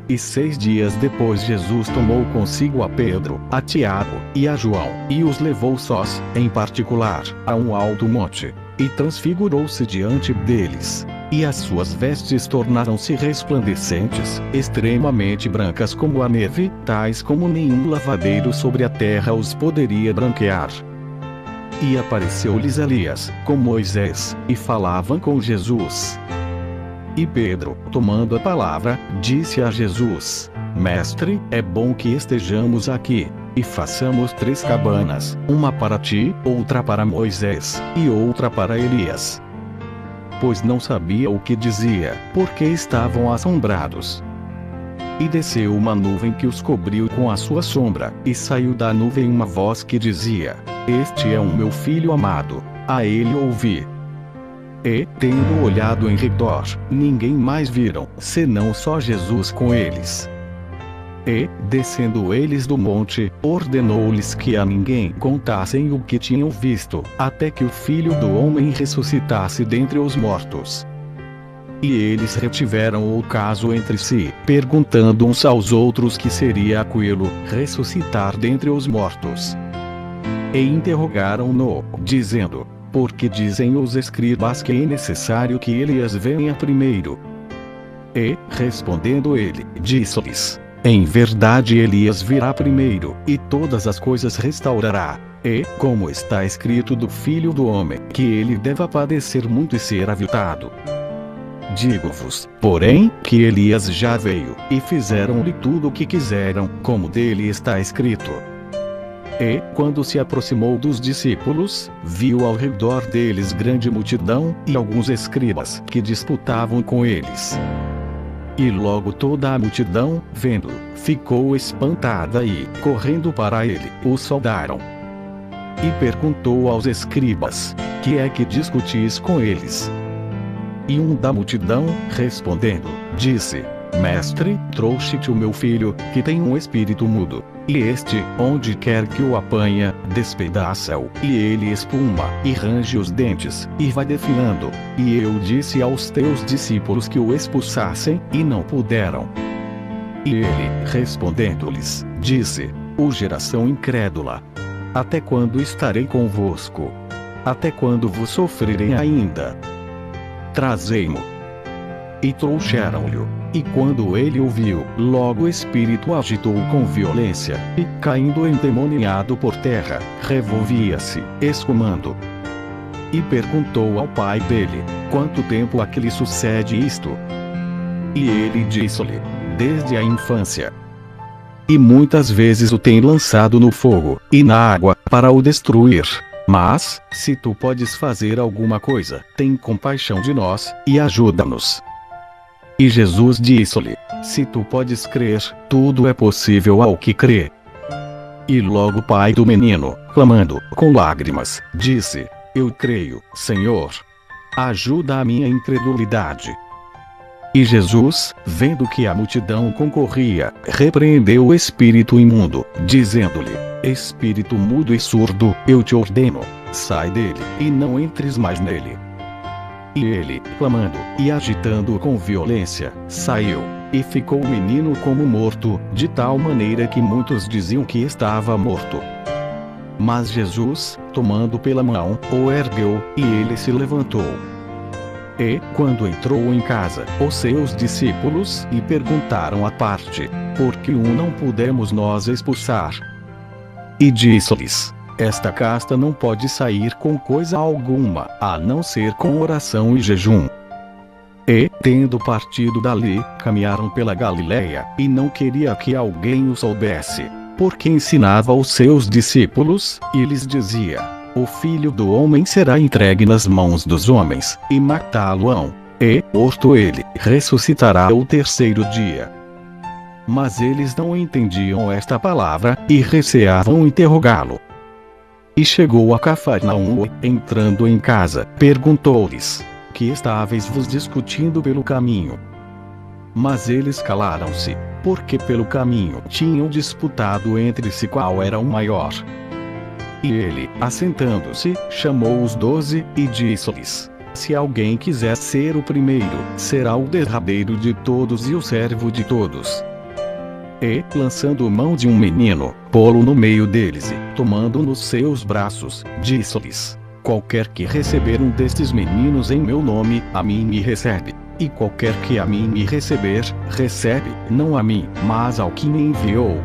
E 6 dias depois Jesus tomou consigo a Pedro, a Tiago, e a João, e os levou sós, em particular, a um alto monte, e transfigurou-se diante deles. E as suas vestes tornaram-se resplandecentes, extremamente brancas como a neve, tais como nenhum lavadeiro sobre a terra os poderia branquear. E apareceu-lhes Elias, com Moisés, e falavam com Jesus. E Pedro, tomando a palavra, disse a Jesus: Mestre, é bom que estejamos aqui, e façamos 3 cabanas, uma para ti, outra para Moisés, e outra para Elias. Pois não sabia o que dizia, porque estavam assombrados. E desceu uma nuvem que os cobriu com a sua sombra, e saiu da nuvem uma voz que dizia: Este é o meu filho amado, a ele ouvi. E, tendo olhado em redor, ninguém mais viram, senão só Jesus com eles. E, descendo eles do monte, ordenou-lhes que a ninguém contassem o que tinham visto, até que o Filho do Homem ressuscitasse dentre os mortos. E eles retiveram o caso entre si, perguntando uns aos outros que seria aquilo, ressuscitar dentre os mortos. E interrogaram-no, dizendo: Porque dizem os escribas que é necessário que Elias venha primeiro. E, respondendo ele, disse-lhes: Em verdade Elias virá primeiro, e todas as coisas restaurará. E, como está escrito do Filho do Homem, que ele deva padecer muito e ser aviltado. Digo-vos, porém, que Elias já veio, e fizeram-lhe tudo o que quiseram, como dele está escrito. E, quando se aproximou dos discípulos, viu ao redor deles grande multidão, e alguns escribas, que disputavam com eles. E logo toda a multidão, vendo, ficou espantada e, correndo para ele, o saudaram. E perguntou aos escribas: Que é que discutis com eles? E um da multidão, respondendo, disse: Mestre, trouxe-te o meu filho, que tem um espírito mudo. E este, onde quer que o apanha, despedaça-o, e ele espuma, e range os dentes, e vai definhando. E eu disse aos teus discípulos que o expulsassem, e não puderam. E ele, respondendo-lhes, disse: Ó geração incrédula! Até quando estarei convosco? Até quando vos sofrerei ainda? Trazei-mo. E trouxeram-lhe. E quando ele o viu, logo o espírito agitou com violência, e, caindo endemoniado por terra, revolvia-se, escumando. E perguntou ao pai dele: Quanto tempo há que lhe sucede isto? E ele disse-lhe: Desde a infância. E muitas vezes o tem lançado no fogo, e na água, para o destruir. Mas, se tu podes fazer alguma coisa, tem compaixão de nós, e ajuda-nos. E Jesus disse-lhe: Se tu podes crer, tudo é possível ao que crê. E logo o pai do menino, clamando, com lágrimas, disse: Eu creio, Senhor. Ajuda a minha incredulidade. E Jesus, vendo que a multidão concorria, repreendeu o espírito imundo, dizendo-lhe: Espírito mudo e surdo, eu te ordeno, sai dele, e não entres mais nele. E ele, clamando e agitando-o com violência, saiu, e ficou o menino como morto, de tal maneira que muitos diziam que estava morto. Mas Jesus, tomando pela mão, o ergueu, e ele se levantou. E, quando entrou em casa, os seus discípulos lhe perguntaram à parte: Por que não pudemos nós expulsar? E disse-lhes: Esta casta não pode sair com coisa alguma, a não ser com oração e jejum. E, tendo partido dali, caminharam pela Galiléia, e não queria que alguém o soubesse, porque ensinava aos seus discípulos, e lhes dizia: O Filho do Homem será entregue nas mãos dos homens, e matá-lo-ão, e, morto ele, ressuscitará o terceiro dia. Mas eles não entendiam esta palavra, e receavam interrogá-lo. E chegou a Cafarnaum, entrando em casa, perguntou-lhes: Que estáveis vos discutindo pelo caminho? Mas eles calaram-se, porque pelo caminho tinham disputado entre si qual era o maior. E ele, assentando-se, chamou os 12, e disse-lhes: Se alguém quiser ser o primeiro, será o derradeiro de todos e o servo de todos. E, lançando mão de um menino, pô-lo no meio deles e, tomando nos seus braços, disse-lhes: Qualquer que receber um destes meninos em meu nome, a mim me recebe. E qualquer que a mim me receber, recebe, não a mim, mas ao que me enviou.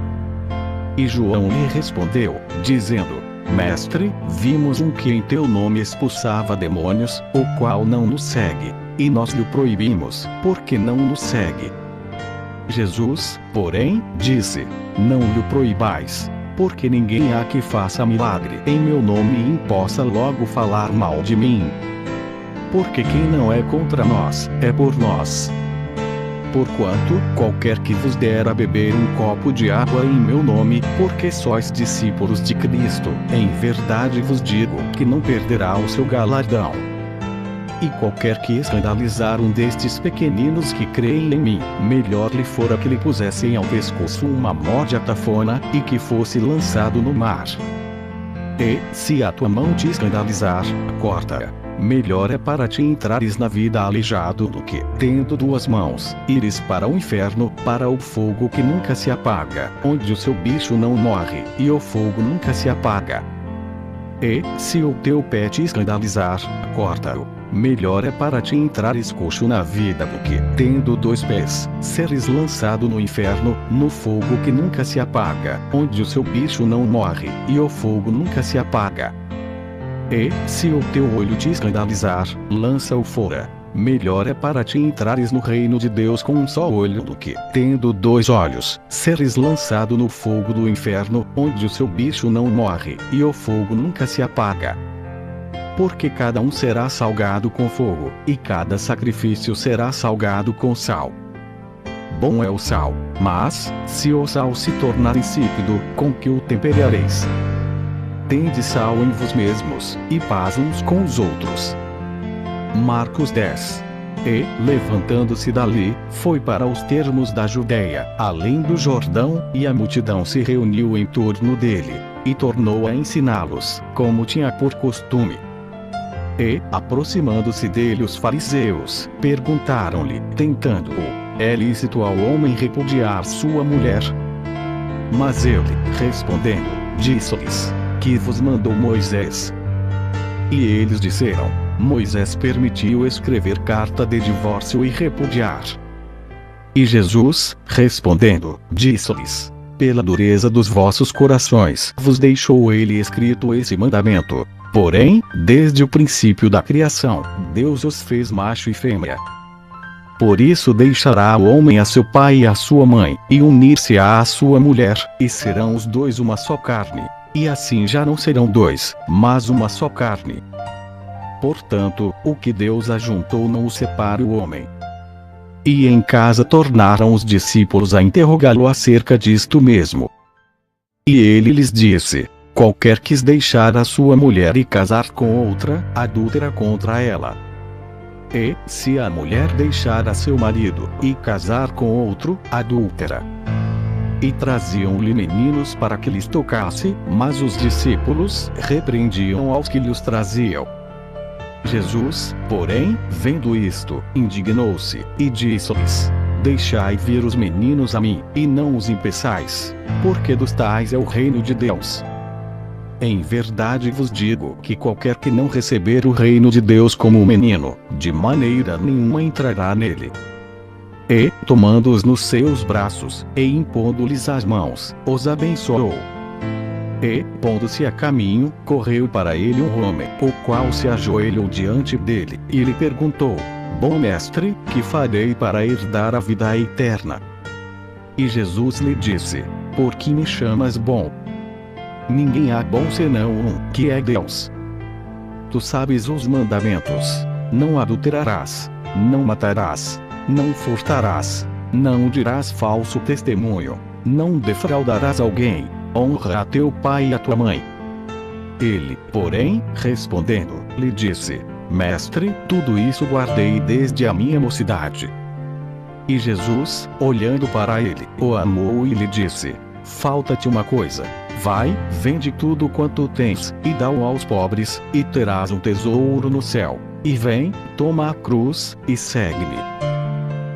E João lhe respondeu, dizendo: Mestre, vimos um que em teu nome expulsava demônios, o qual não nos segue. E nós lhe proibimos, porque não nos segue. Jesus, porém, disse: Não lhe proibais, porque ninguém há que faça milagre em meu nome e possa logo falar mal de mim. Porque quem não é contra nós, é por nós. Porquanto, qualquer que vos der a beber um copo de água em meu nome, porque sois discípulos de Cristo, em verdade vos digo, que não perderá o seu galardão. E qualquer que escandalizar um destes pequeninos que creem em mim, melhor lhe fora que lhe pusessem ao pescoço uma morte tafona, e que fosse lançado no mar. E, se a tua mão te escandalizar, corta-a. Melhor é para ti entrares na vida aleijado do que, tendo duas mãos, ires para o inferno, para o fogo que nunca se apaga, onde o seu bicho não morre, e o fogo nunca se apaga. E, se o teu pé te escandalizar, corta-o. Melhor é para ti entrares coxo na vida do que, tendo dois pés, seres lançado no inferno, no fogo que nunca se apaga, onde o seu bicho não morre, e o fogo nunca se apaga. E, se o teu olho te escandalizar, lança-o fora. Melhor é para ti entrares no reino de Deus com um só olho do que, tendo dois olhos, seres lançado no fogo do inferno, onde o seu bicho não morre, e o fogo nunca se apaga. Porque cada um será salgado com fogo, e cada sacrifício será salgado com sal. Bom é o sal, mas, se o sal se tornar insípido, com que o temperareis? Tende sal em vos mesmos, e paz uns com os outros. Marcos 10. E, levantando-se dali, foi para os termos da Judéia, além do Jordão, e a multidão se reuniu em torno dele, e tornou a ensiná-los, como tinha por costume. E, aproximando-se dele os fariseus, perguntaram-lhe, tentando-o: É lícito ao homem repudiar sua mulher? Mas ele, respondendo, disse-lhes: Que vos mandou Moisés? E eles disseram: Moisés permitiu escrever carta de divórcio e repudiar. E Jesus, respondendo, disse-lhes: Pela dureza dos vossos corações vos deixou ele escrito esse mandamento. Porém, desde o princípio da criação, Deus os fez macho e fêmea. Por isso deixará o homem a seu pai e a sua mãe, e unir-se-á à sua mulher, e serão os dois uma só carne. E assim já não serão dois, mas uma só carne. Portanto, o que Deus ajuntou não o separe o homem. E em casa tornaram os discípulos a interrogá-lo acerca disto mesmo. E ele lhes disse: Qualquer que deixar a sua mulher e casar com outra, adúltera contra ela. E, se a mulher deixar a seu marido, e casar com outro, adúltera. E traziam-lhe meninos para que lhes tocasse, mas os discípulos repreendiam aos que lhes traziam. Jesus, porém, vendo isto, indignou-se, e disse-lhes: Deixai vir os meninos a mim, e não os impeçais, porque dos tais é o reino de Deus. Em verdade vos digo que qualquer que não receber o reino de Deus como um menino, de maneira nenhuma entrará nele. E, tomando-os nos seus braços, e impondo-lhes as mãos, os abençoou. E, pondo-se a caminho, correu para ele um homem, o qual se ajoelhou diante dele, e lhe perguntou: Bom mestre, que farei para herdar a vida eterna? E Jesus lhe disse: Por que me chamas bom? Ninguém há bom senão um, que é Deus. Tu sabes os mandamentos: não adulterarás, não matarás, não furtarás, não dirás falso testemunho, não defraudarás alguém, honra a teu pai e a tua mãe. Ele, porém, respondendo, lhe disse: Mestre, tudo isso guardei desde a minha mocidade. E Jesus, olhando para ele, o amou e lhe disse: Falta-te uma coisa. Vai, vende tudo quanto tens, e dá-o aos pobres, e terás um tesouro no céu. E vem, toma a cruz, e segue-me.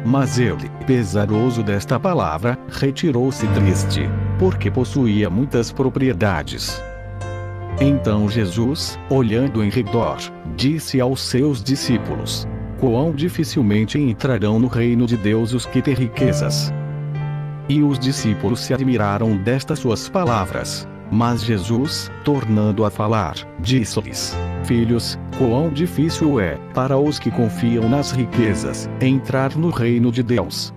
Mas ele, pesaroso desta palavra, retirou-se triste, porque possuía muitas propriedades. Então Jesus, olhando em redor, disse aos seus discípulos: Quão dificilmente entrarão no reino de Deus os que têm riquezas. E os discípulos se admiraram destas suas palavras. Mas Jesus, tornando a falar, disse-lhes: Filhos, quão difícil é, para os que confiam nas riquezas, entrar no reino de Deus.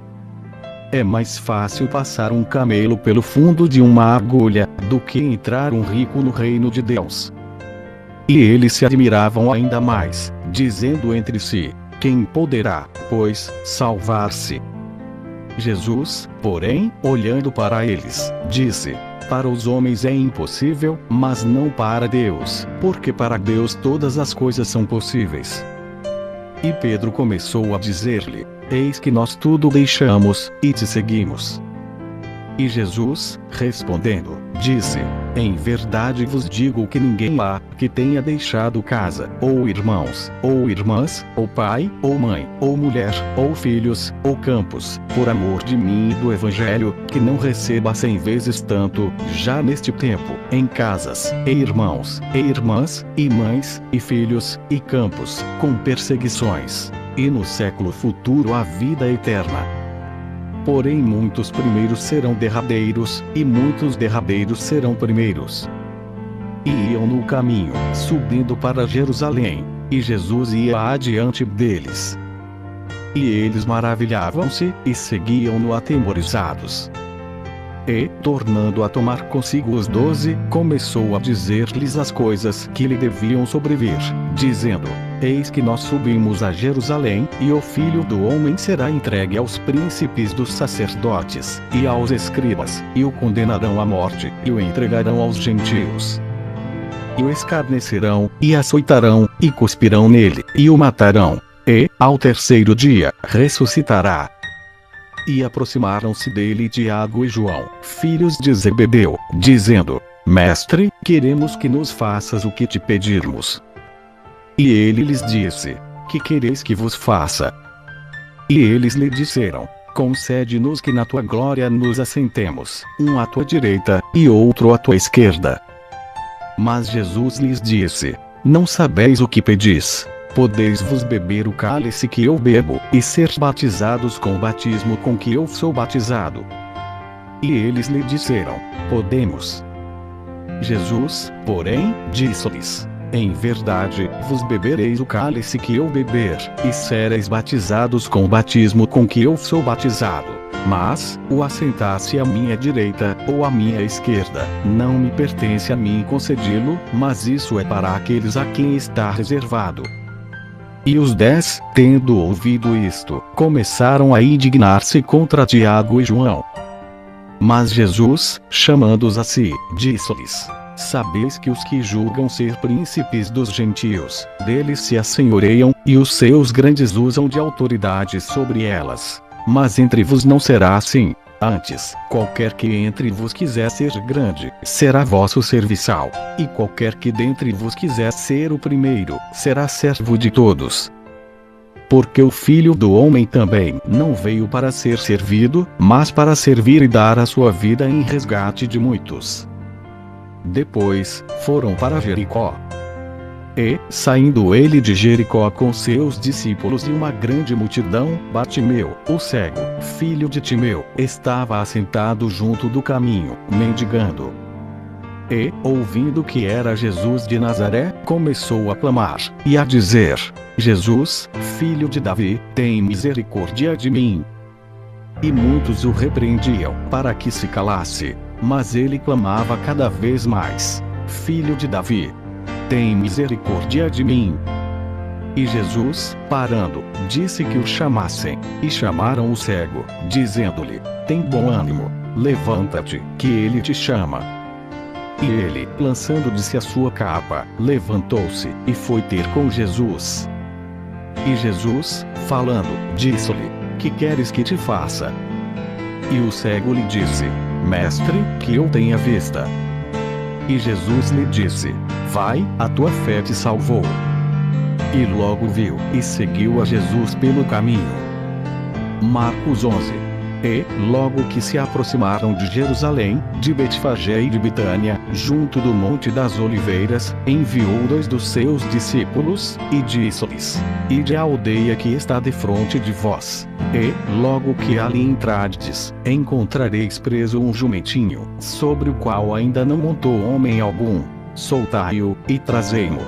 É mais fácil passar um camelo pelo fundo de uma agulha, do que entrar um rico no reino de Deus. E eles se admiravam ainda mais, dizendo entre si: Quem poderá, pois, salvar-se? Jesus, porém, olhando para eles, disse: Para os homens é impossível, mas não para Deus, porque para Deus todas as coisas são possíveis. E Pedro começou a dizer-lhe: Eis que nós tudo deixamos, e te seguimos. E Jesus, respondendo, disse: Em verdade vos digo que ninguém há, que tenha deixado casa, ou irmãos, ou irmãs, ou pai, ou mãe, ou mulher, ou filhos, ou campos, por amor de mim e do Evangelho, que não receba 100 vezes tanto, já neste tempo, em casas, e irmãos, e irmãs, e mães, e filhos, e campos, com perseguições, e no século futuro a vida eterna. Porém muitos primeiros serão derradeiros, e muitos derradeiros serão primeiros. E iam no caminho, subindo para Jerusalém, e Jesus ia adiante deles. E eles maravilhavam-se, e seguiam-no atemorizados. E, tornando a tomar consigo os 12, começou a dizer-lhes as coisas que lhe deviam sobrevir, dizendo: Eis que nós subimos a Jerusalém, e o Filho do Homem será entregue aos príncipes dos sacerdotes, e aos escribas, e o condenarão à morte, e o entregarão aos gentios. E o escarnecerão, e açoitarão, e cuspirão nele, e o matarão. E, ao terceiro dia, ressuscitará. E aproximaram-se dele Tiago e João, filhos de Zebedeu, dizendo: Mestre, queremos que nos faças o que te pedirmos. E ele lhes disse: Que quereis que vos faça? E eles lhe disseram: Concede-nos que na tua glória nos assentemos, um à tua direita, e outro à tua esquerda. Mas Jesus lhes disse: Não sabeis o que pedis. Podeis-vos beber o cálice que eu bebo, e ser batizados com o batismo com que eu sou batizado? E eles lhe disseram: Podemos. Jesus, porém, disse-lhes: Em verdade, vos bebereis o cálice que eu beber, e sereis batizados com o batismo com que eu sou batizado. Mas, o assentar-se à minha direita, ou à minha esquerda, não me pertence a mim concedi-lo, mas isso é para aqueles a quem está reservado. E os 10, tendo ouvido isto, começaram a indignar-se contra Tiago e João. Mas Jesus, chamando-os a si, disse-lhes: Sabeis que os que julgam ser príncipes dos gentios, deles se assenhoreiam, e os seus grandes usam de autoridade sobre elas. Mas entre vos não será assim. Antes, qualquer que entre vos quiser ser grande, será vosso serviçal. E qualquer que dentre vos quiser ser o primeiro, será servo de todos. Porque o Filho do Homem também não veio para ser servido, mas para servir e dar a sua vida em resgate de muitos. Depois, foram para Jericó. E, saindo ele de Jericó com seus discípulos e uma grande multidão, Bartimeu, o cego, filho de Timeu, estava assentado junto do caminho, mendigando. E, ouvindo que era Jesus de Nazaré, começou a clamar, e a dizer: Jesus, filho de Davi, tem misericórdia de mim. E muitos o repreendiam, para que se calasse. Mas ele clamava cada vez mais: Filho de Davi, tem misericórdia de mim. E Jesus, parando, disse que o chamassem. E chamaram o cego, dizendo-lhe: Tem bom ânimo, levanta-te, que ele te chama. E ele, lançando de si a sua capa, levantou-se, e foi ter com Jesus. E Jesus, falando, disse-lhe: Que queres que te faça? E o cego lhe disse: Mestre, que eu tenha vista. E Jesus lhe disse: Vai, a tua fé te salvou. E logo viu, e seguiu a Jesus pelo caminho. Marcos 11. E, logo que se aproximaram de Jerusalém, de Betfagé e de Betânia, junto do Monte das Oliveiras, enviou 2 dos seus discípulos, e disse-lhes: Ide à aldeia que está defronte de vós. E, logo que ali entrardes, encontrareis preso um jumentinho, sobre o qual ainda não montou homem algum. Soltai-o, e trazei-mo.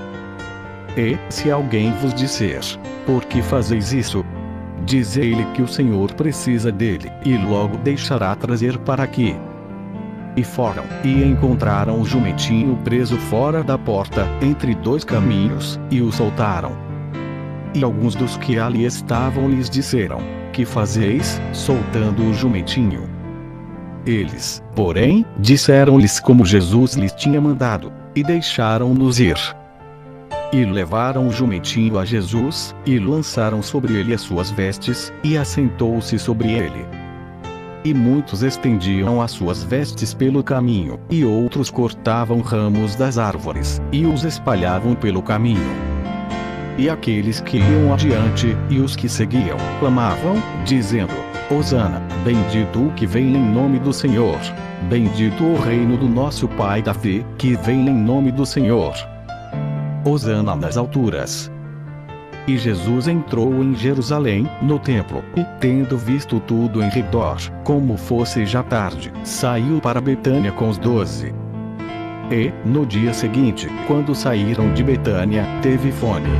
E, se alguém vos disser: Por que fazeis isso? Dizei-lhe que o Senhor precisa dele, e logo deixará trazer para aqui. E foram, e encontraram o jumentinho preso fora da porta, entre 2 caminhos, e o soltaram. E alguns dos que ali estavam lhes disseram: Que fazeis, soltando o jumentinho? Eles, porém, disseram-lhes como Jesus lhes tinha mandado, e deixaram-nos ir. E levaram o jumentinho a Jesus, e lançaram sobre ele as suas vestes, e assentou-se sobre ele. E muitos estendiam as suas vestes pelo caminho, e outros cortavam ramos das árvores, e os espalhavam pelo caminho. E aqueles que iam adiante, e os que seguiam, clamavam, dizendo: Hosana, bendito o que vem em nome do Senhor. Bendito o reino do nosso pai Davi, que vem em nome do Senhor. Hosana nas alturas. E Jesus entrou em Jerusalém, no templo, e, tendo visto tudo em redor, como fosse já tarde, saiu para Betânia com os 12. E, no dia seguinte, quando saíram de Betânia, teve fome.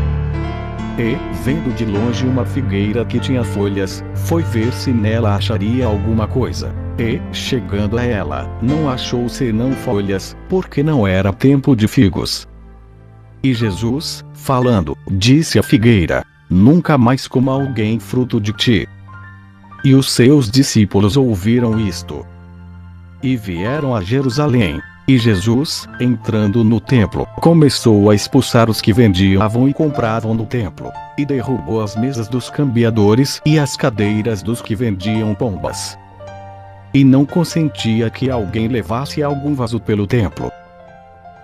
E, vendo de longe uma figueira que tinha folhas, foi ver se nela acharia alguma coisa. E, chegando a ela, não achou senão folhas, porque não era tempo de figos. E Jesus, falando, disse à figueira: Nunca mais coma alguém fruto de ti. E os seus discípulos ouviram isto. E vieram a Jerusalém. E Jesus, entrando no templo, começou a expulsar os que vendiam e compravam no templo. E derrubou as mesas dos cambiadores e as cadeiras dos que vendiam pombas. E não consentia que alguém levasse algum vaso pelo templo.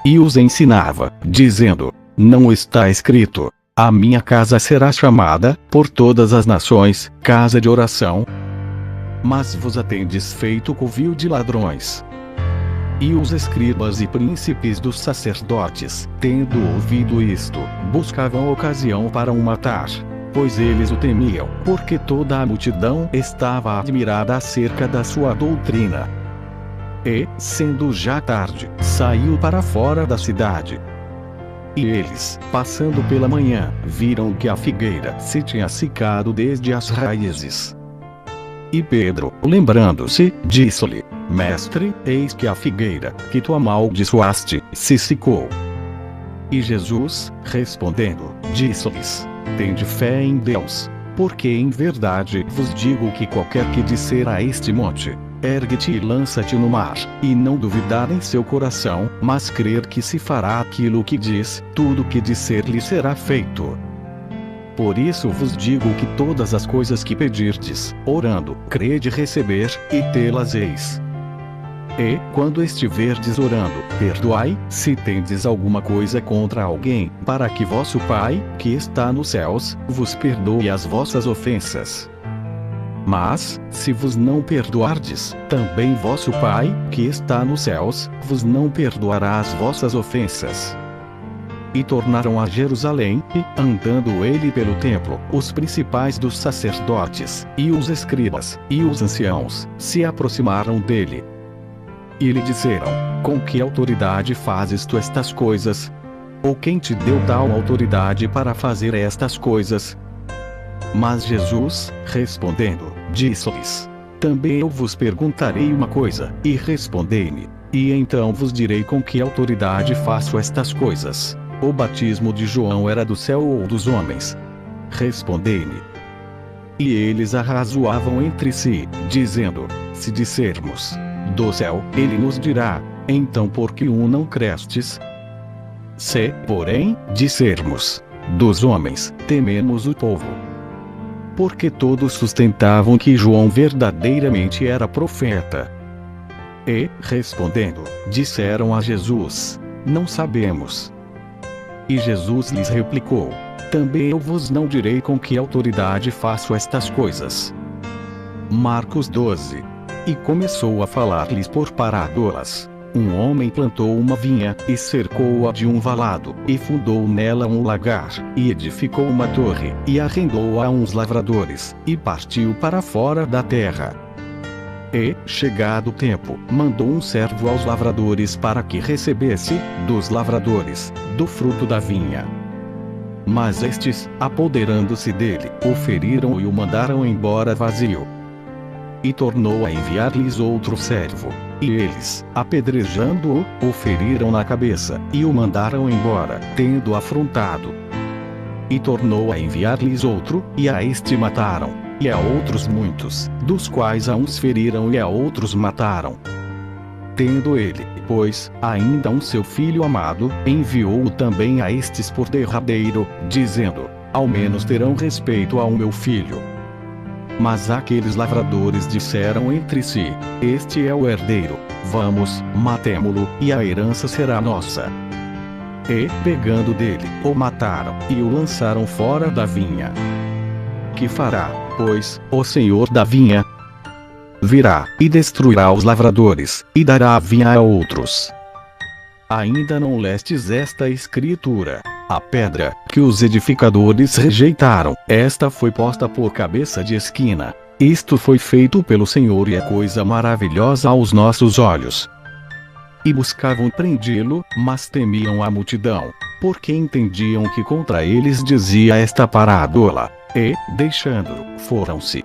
E os ensinava, dizendo: Não está escrito: A minha casa será chamada, por todas as nações, casa de oração? Mas vos a tendes feito covil de ladrões. E os escribas e príncipes dos sacerdotes, tendo ouvido isto, buscavam ocasião para o matar. Pois eles o temiam, porque toda a multidão estava admirada acerca da sua doutrina. E, sendo já tarde, saiu para fora da cidade. E eles, passando pela manhã, viram que a figueira se tinha secado desde as raízes. E Pedro, lembrando-se, disse-lhe: Mestre, eis que a figueira, que tu amaldiçoaste, se secou. E Jesus, respondendo, disse-lhes: Tende fé em Deus. Porque em verdade vos digo que qualquer que disser a este monte: ergue-te e lança-te no mar, e não duvidar em seu coração, mas crer que se fará aquilo que diz, tudo o que disser lhe será feito. Por isso vos digo que todas as coisas que pedirdes, orando, crede receber, e tê-las eis. E, quando estiverdes orando, perdoai, se tendes alguma coisa contra alguém, para que vosso Pai, que está nos céus, vos perdoe as vossas ofensas. Mas, se vos não perdoardes, também vosso Pai, que está nos céus, vos não perdoará as vossas ofensas. E tornaram a Jerusalém, e, andando ele pelo templo, os principais dos sacerdotes, e os escribas, e os anciãos, se aproximaram dele. E lhe disseram: com que autoridade fazes tu estas coisas? Ou quem te deu tal autoridade para fazer estas coisas? Mas Jesus, respondendo, disse-lhes: também eu vos perguntarei uma coisa, e respondei-me, e então vos direi com que autoridade faço estas coisas. O batismo de João era do céu ou dos homens? Respondei-me. E eles arrazoavam entre si, dizendo: se dissermos, do céu, ele nos dirá, então por que não crestes? Se, porém, dissermos, dos homens, tememos o povo. Porque todos sustentavam que João verdadeiramente era profeta. E, respondendo, disseram a Jesus: não sabemos. E Jesus lhes replicou: também eu vos não direi com que autoridade faço estas coisas. Marcos 12. E começou a falar-lhes por parábolas. Um homem plantou uma vinha, e cercou-a de um valado, e fundou nela um lagar, e edificou uma torre, e arrendou-a a uns lavradores, e partiu para fora da terra. E, chegado o tempo, mandou um servo aos lavradores para que recebesse, dos lavradores, do fruto da vinha. Mas estes, apoderando-se dele, o feriram e o mandaram embora vazio. E tornou a enviar-lhes outro servo. E eles, apedrejando-o, o feriram na cabeça, e o mandaram embora, tendo afrontado. E tornou a enviar-lhes outro, e a este mataram, e a outros muitos, dos quais a uns feriram e a outros mataram. Tendo ele, pois, ainda um seu filho amado, enviou-o também a estes por derradeiro, dizendo: ao menos terão respeito ao meu filho. Mas aqueles lavradores disseram entre si: este é o herdeiro, vamos, matemo-lo, e a herança será nossa. E, pegando dele, o mataram, e o lançaram fora da vinha. Que fará, pois, o senhor da vinha? Virá, e destruirá os lavradores, e dará a vinha a outros. Ainda não lestes esta escritura? A pedra, que os edificadores rejeitaram, esta foi posta por cabeça de esquina. Isto foi feito pelo Senhor e é coisa maravilhosa aos nossos olhos. E buscavam prendê-lo, mas temiam a multidão, porque entendiam que contra eles dizia esta parábola. E, deixando-o, foram-se.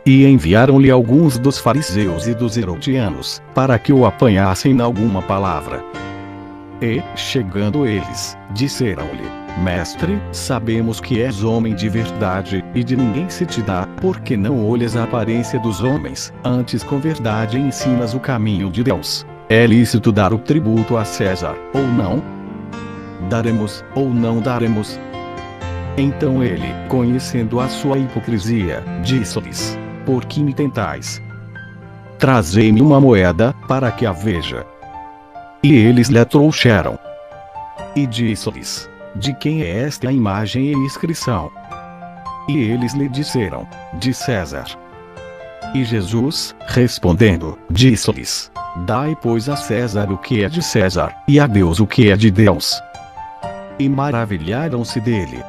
E enviaram-lhe alguns dos fariseus e dos herodianos, para que o apanhassem em alguma palavra. E, chegando eles, disseram-lhe: mestre, sabemos que és homem de verdade, e de ninguém se te dá, porque não olhas a aparência dos homens, antes com verdade ensinas o caminho de Deus. É lícito dar o tributo a César, ou não? Daremos, ou não daremos? Então ele, conhecendo a sua hipocrisia, disse-lhes: por que me tentais? Trazei-me uma moeda, para que a veja. E eles lhe a trouxeram. E disse-lhes: de quem é esta imagem e inscrição? E eles lhe disseram: de César. E Jesus, respondendo, disse-lhes: dai, pois, a César o que é de César, e a Deus o que é de Deus. E maravilharam-se dele.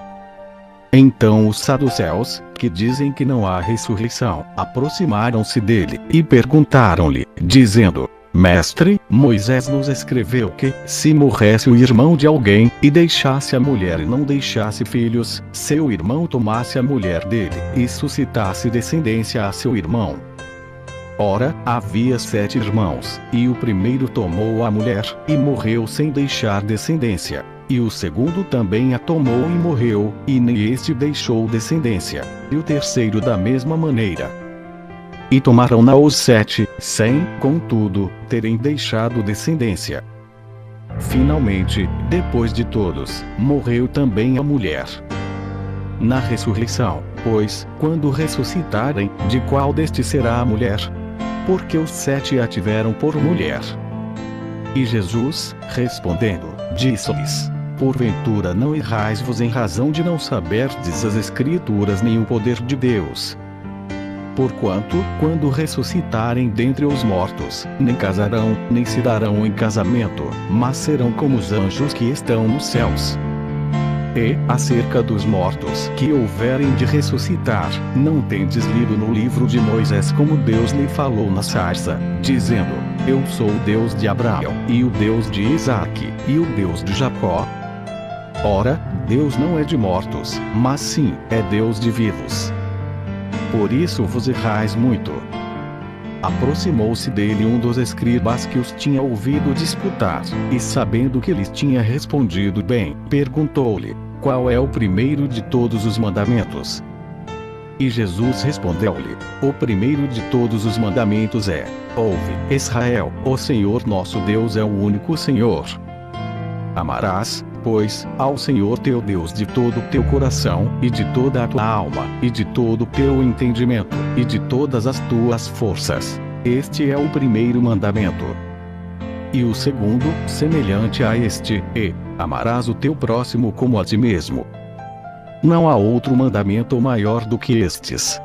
Então os saduceus, que dizem que não há ressurreição, aproximaram-se dele, e perguntaram-lhe, dizendo: mestre, Moisés nos escreveu que, se morresse o irmão de alguém, e deixasse a mulher e não deixasse filhos, seu irmão tomasse a mulher dele, e suscitasse descendência a seu irmão. Ora, havia 7 irmãos, e o primeiro tomou a mulher, e morreu sem deixar descendência. E o segundo também a tomou e morreu, e nem este deixou descendência. E o terceiro da mesma maneira. e tomaram-na os 7, sem, contudo, terem deixado descendência. Finalmente, depois de todos, morreu também a mulher. Na ressurreição, pois, quando ressuscitarem, de qual destes será a mulher? Porque os 7 a tiveram por mulher. E Jesus, respondendo, disse-lhes: porventura não errais-vos em razão de não saberdes as Escrituras nem o poder de Deus? Porquanto, quando ressuscitarem dentre os mortos, nem casarão, nem se darão em casamento, mas serão como os anjos que estão nos céus. E, acerca dos mortos que houverem de ressuscitar, não tendes lido no livro de Moisés como Deus lhe falou na sarça, dizendo: eu sou o Deus de Abraão, e o Deus de Isaque, e o Deus de Jacó? Ora, Deus não é de mortos, mas sim, é Deus de vivos. Por isso vos errais muito. Aproximou-se dele um dos escribas que os tinha ouvido disputar, e sabendo que lhes tinha respondido bem, perguntou-lhe: qual é o primeiro de todos os mandamentos? E Jesus respondeu-lhe: o primeiro de todos os mandamentos é: ouve, Israel, o Senhor nosso Deus é o único Senhor. Amarás, pois, ao Senhor teu Deus de todo o teu coração, e de toda a tua alma, e de todo o teu entendimento, e de todas as tuas forças. Este é o primeiro mandamento. E o segundo, semelhante a este, é: amarás o teu próximo como a ti mesmo. Não há outro mandamento maior do que estes.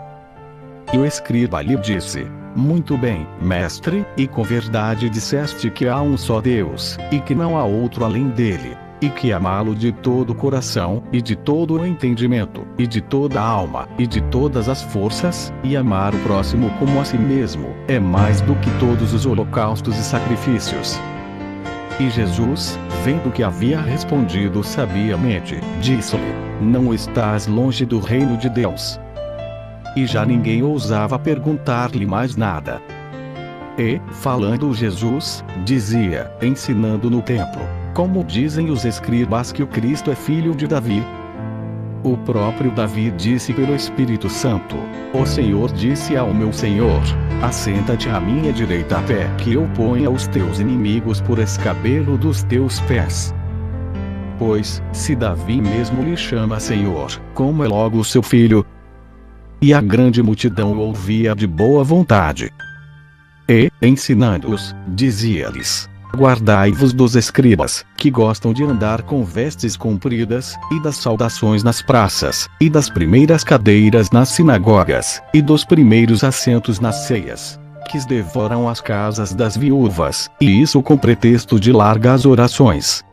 E o escriba lhe disse: muito bem, mestre, e com verdade disseste que há um só Deus, e que não há outro além dele, e que amá-lo de todo o coração, e de todo o entendimento, e de toda a alma, e de todas as forças, e amar o próximo como a si mesmo, é mais do que todos os holocaustos e sacrifícios. E Jesus, vendo que havia respondido sabiamente, disse-lhe: não estás longe do reino de Deus. E já ninguém ousava perguntar-lhe mais nada. E, falando Jesus, dizia, ensinando no templo: como dizem os escribas que o Cristo é filho de Davi? O próprio Davi disse pelo Espírito Santo: o Senhor disse ao meu Senhor: assenta-te à minha direita até que eu ponha os teus inimigos por escabelo dos teus pés. Pois, se Davi mesmo lhe chama Senhor, como é logo seu filho? E a grande multidão o ouvia de boa vontade. E, ensinando-os, dizia-lhes: guardai-vos dos escribas, que gostam de andar com vestes compridas, e das saudações nas praças, e das primeiras cadeiras nas sinagogas, e dos primeiros assentos nas ceias, que devoram as casas das viúvas, e isso com pretexto de largas orações.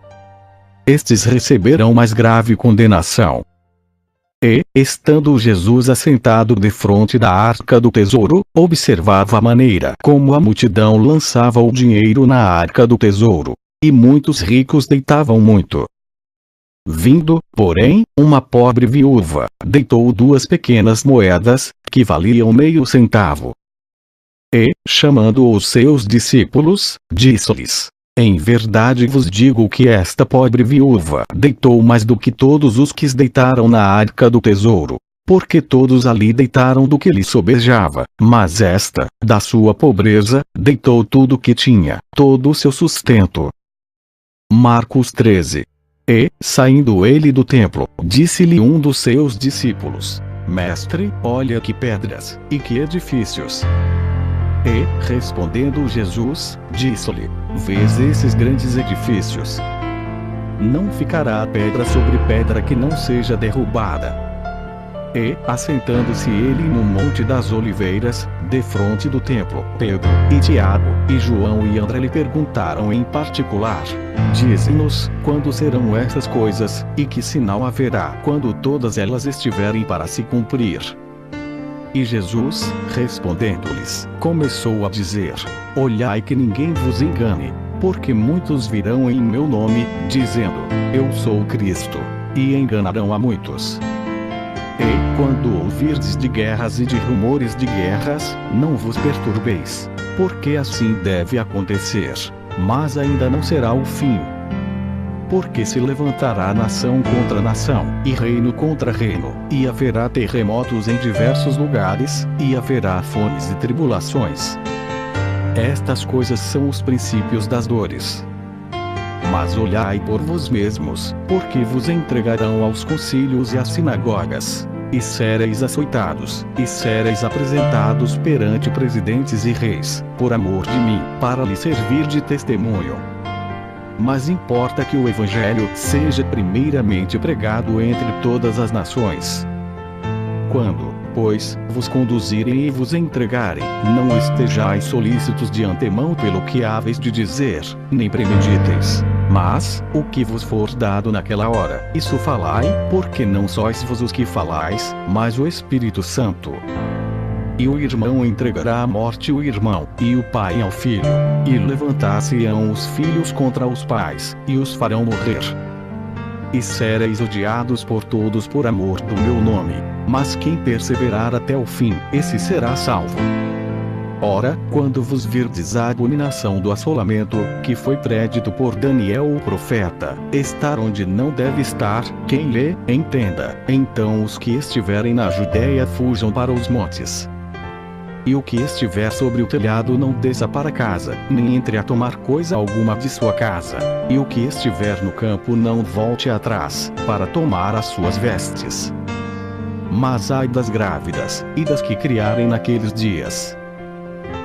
Estes receberão mais grave condenação. E, estando Jesus assentado defronte da arca do tesouro, observava a maneira como a multidão lançava o dinheiro na arca do tesouro, e muitos ricos deitavam muito. Vindo, porém, uma pobre viúva, deitou 2 pequenas moedas, que valiam meio centavo. E, chamando os seus discípulos, disse-lhes: em verdade vos digo que esta pobre viúva deitou mais do que todos os que deitaram na arca do tesouro, porque todos ali deitaram do que lhe sobejava, mas esta, da sua pobreza, deitou tudo o que tinha, todo o seu sustento. Marcos 13. E, saindo ele do templo, disse-lhe um dos seus discípulos: mestre, olha que pedras, e que edifícios. E, respondendo Jesus, disse-lhe: vês esses grandes edifícios? Não ficará pedra sobre pedra que não seja derrubada. E, assentando-se ele no Monte das Oliveiras, defronte do templo, Pedro, e Tiago, e João e André lhe perguntaram em particular: dize-nos, quando serão essas coisas, e que sinal haverá quando todas elas estiverem para se cumprir? E Jesus, respondendo-lhes, começou a dizer: olhai que ninguém vos engane, porque muitos virão em meu nome, dizendo: eu sou o Cristo, e enganarão a muitos. E, quando ouvirdes de guerras e de rumores de guerras, não vos perturbeis, porque assim deve acontecer, mas ainda não será o fim. porque se levantará nação contra nação, e reino contra reino, e haverá terremotos em diversos lugares, e haverá fomes e tribulações. Estas coisas são os princípios das dores. Mas olhai por vós mesmos, porque vos entregarão aos concílios e às sinagogas, e sereis açoitados, e sereis apresentados perante presidentes e reis, por amor de mim, para lhes servir de testemunho. Mas importa que o Evangelho seja primeiramente pregado entre todas as nações. Quando, pois, vos conduzirem e vos entregarem, não estejais solícitos de antemão pelo que haveis de dizer, nem premediteis. Mas, o que vos for dado naquela hora, isso falai, porque não sois vós os que falais, mas o Espírito Santo. E o irmão entregará à morte o irmão, e o pai ao filho, e levantar-se-ão os filhos contra os pais, e os farão morrer. E sereis odiados por todos por amor do meu nome, mas quem perseverar até o fim, esse será salvo. Ora, quando vos virdes a abominação do assolamento, que foi prédito por Daniel o profeta, estar onde não deve estar, quem lê, entenda. Então os que estiverem na Judéia fujam para os montes. E o que estiver sobre o telhado não desça para casa, nem entre a tomar coisa alguma de sua casa. E o que estiver no campo não volte atrás, para tomar as suas vestes. Mas ai das grávidas, e das que criarem naqueles dias.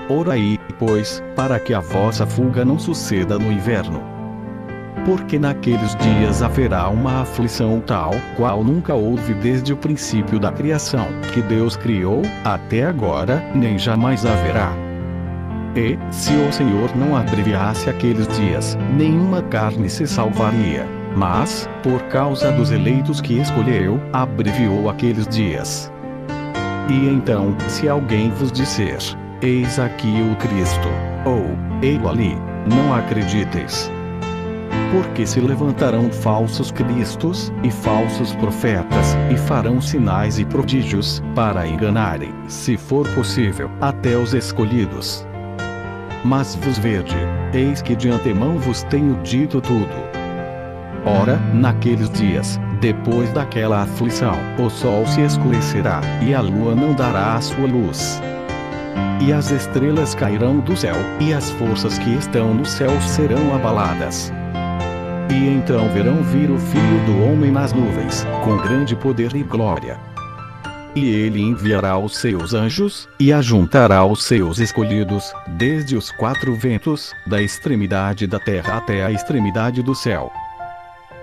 Orai, pois, para que a vossa fuga não suceda no inverno. Porque naqueles dias haverá uma aflição tal, qual nunca houve desde o princípio da criação, que Deus criou, até agora, nem jamais haverá. E, se o Senhor não abreviasse aqueles dias, nenhuma carne se salvaria. Mas, por causa dos eleitos que escolheu, abreviou aqueles dias. E então, se alguém vos disser, eis aqui o Cristo, ou, ei-lo ali, não acrediteis. Porque se levantarão falsos cristos, e falsos profetas, e farão sinais e prodígios, para enganarem, se for possível, até os escolhidos. Mas vos vede, eis que de antemão vos tenho dito tudo. Ora, naqueles dias, depois daquela aflição, o sol se escurecerá, e a lua não dará a sua luz. E as estrelas cairão do céu, e as forças que estão no céu serão abaladas. E então verão vir o Filho do Homem nas nuvens, com grande poder e glória. E ele enviará os seus anjos, e ajuntará os seus escolhidos, desde os quatro ventos, da extremidade da terra até a extremidade do céu.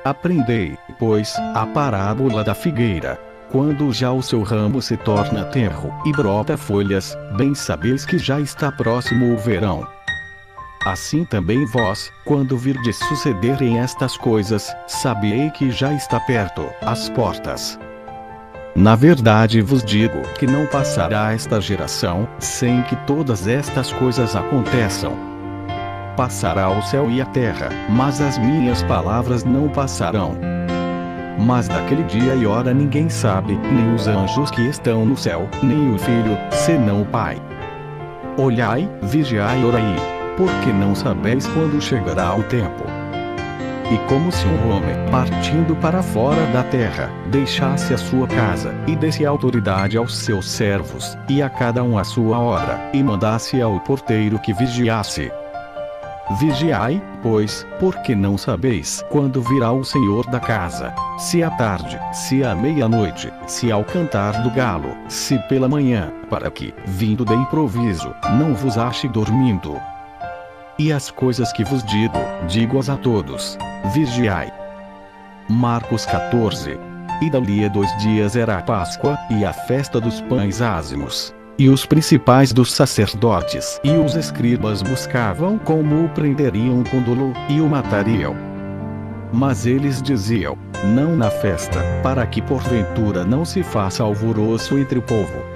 Aprendei, pois, a parábola da figueira. Quando já o seu ramo se torna tenro, e brota folhas, bem sabeis que já está próximo o verão. Assim também vós, quando virdes sucederem estas coisas, sabei que já está perto, às portas. Na verdade vos digo que não passará esta geração, sem que todas estas coisas aconteçam. Passará o céu e a terra, mas as minhas palavras não passarão. Mas daquele dia e hora ninguém sabe, nem os anjos que estão no céu, nem o Filho, senão o Pai. Olhai, vigiai e orai, porque não sabeis quando chegará o tempo. E como se um homem, partindo para fora da terra, deixasse a sua casa, e desse autoridade aos seus servos, e a cada um a sua hora, e mandasse ao porteiro que vigiasse. Vigiai, pois, porque não sabeis quando virá o Senhor da casa, se à tarde, se à meia-noite, se ao cantar do galo, se pela manhã, para que, vindo de improviso, não vos ache dormindo. E as coisas que vos digo, digo-as a todos, vigiai. Marcos 14. E dali a 2 dias era a Páscoa, e a festa dos pães ázimos. E os principais dos sacerdotes e os escribas buscavam como o prenderiam com dolo, e o matariam. Mas eles diziam, não na festa, para que porventura não se faça alvoroço entre o povo.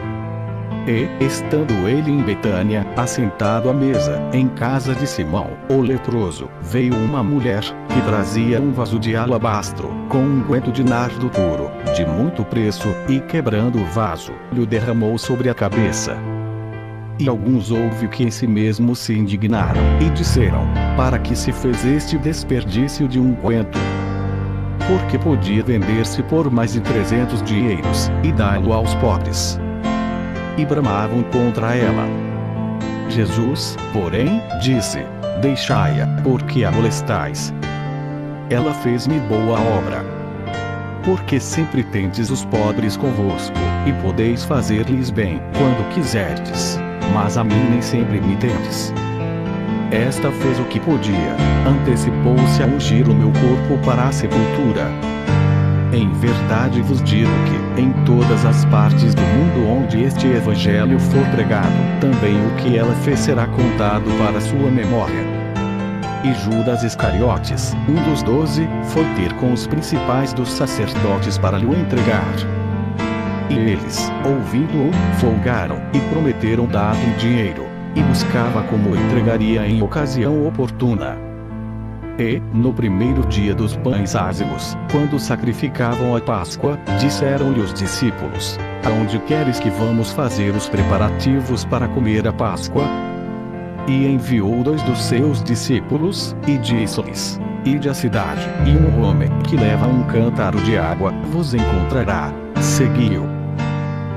E, estando ele em Betânia, assentado à mesa, em casa de Simão, o leproso, veio uma mulher, que trazia um vaso de alabastro, com unguento de nardo puro, de muito preço, e quebrando o vaso, lhe derramou sobre a cabeça. E alguns houve que em si mesmos se indignaram, e disseram, para que se fez este desperdício de unguento? porque podia vender-se por mais de 300 dinheiros, e dá-lo aos pobres. E bramavam contra ela. Jesus, porém, disse: Deixai-a, porque a molestais. Ela fez-me boa obra. Porque sempre tendes os pobres convosco, e podeis fazer-lhes bem, quando quiserdes. Mas a mim nem sempre me tendes. Esta fez o que podia, antecipou-se a ungir o meu corpo para a sepultura. Em verdade vos digo que, em todas as partes do mundo onde este evangelho for pregado, também o que ela fez será contado para sua memória. E Judas Iscariotes, um dos 12, foi ter com os principais dos sacerdotes para lhe entregar. E eles, ouvindo-o, folgaram, e prometeram dar-lhe dinheiro, e buscava como o entregaria em ocasião oportuna. E, no primeiro dia dos pães ázimos, quando sacrificavam a Páscoa, disseram-lhe os discípulos: Aonde queres que vamos fazer os preparativos para comer a Páscoa? E enviou 2 dos seus discípulos, e disse-lhes: Ide à cidade, e um homem que leva um cântaro de água vos encontrará. Segui-o.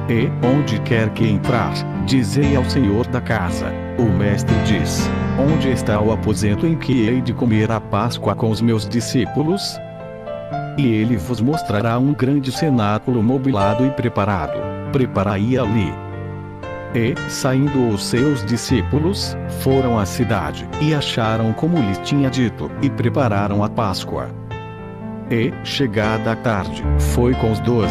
E, onde quer que entrar, dizei ao senhor da casa: O mestre diz: Onde está o aposento em que hei de comer a Páscoa com os meus discípulos? E ele vos mostrará um grande cenáculo mobilado e preparado. Preparai ali. E, saindo os seus discípulos, foram à cidade, e acharam como lhes tinha dito, e prepararam a Páscoa. E, chegada a tarde, foi com os 12.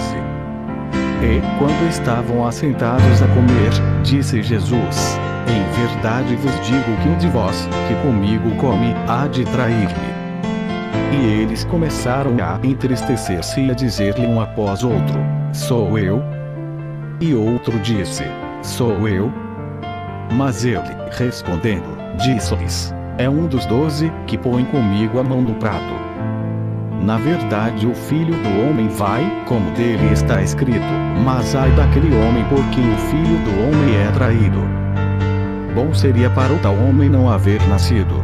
E, quando estavam assentados a comer, disse Jesus: Em verdade vos digo que um de vós, que comigo come, há de trair-me. E eles começaram a entristecer-se e a dizer-lhe um após outro: Sou eu? E outro disse: Sou eu? Mas ele, respondendo, disse-lhes: É um dos 12, que põe comigo a mão no prato. Na verdade o Filho do Homem vai, como dele está escrito, mas ai daquele homem por quem o Filho do Homem é traído. Bom seria para o tal homem não haver nascido.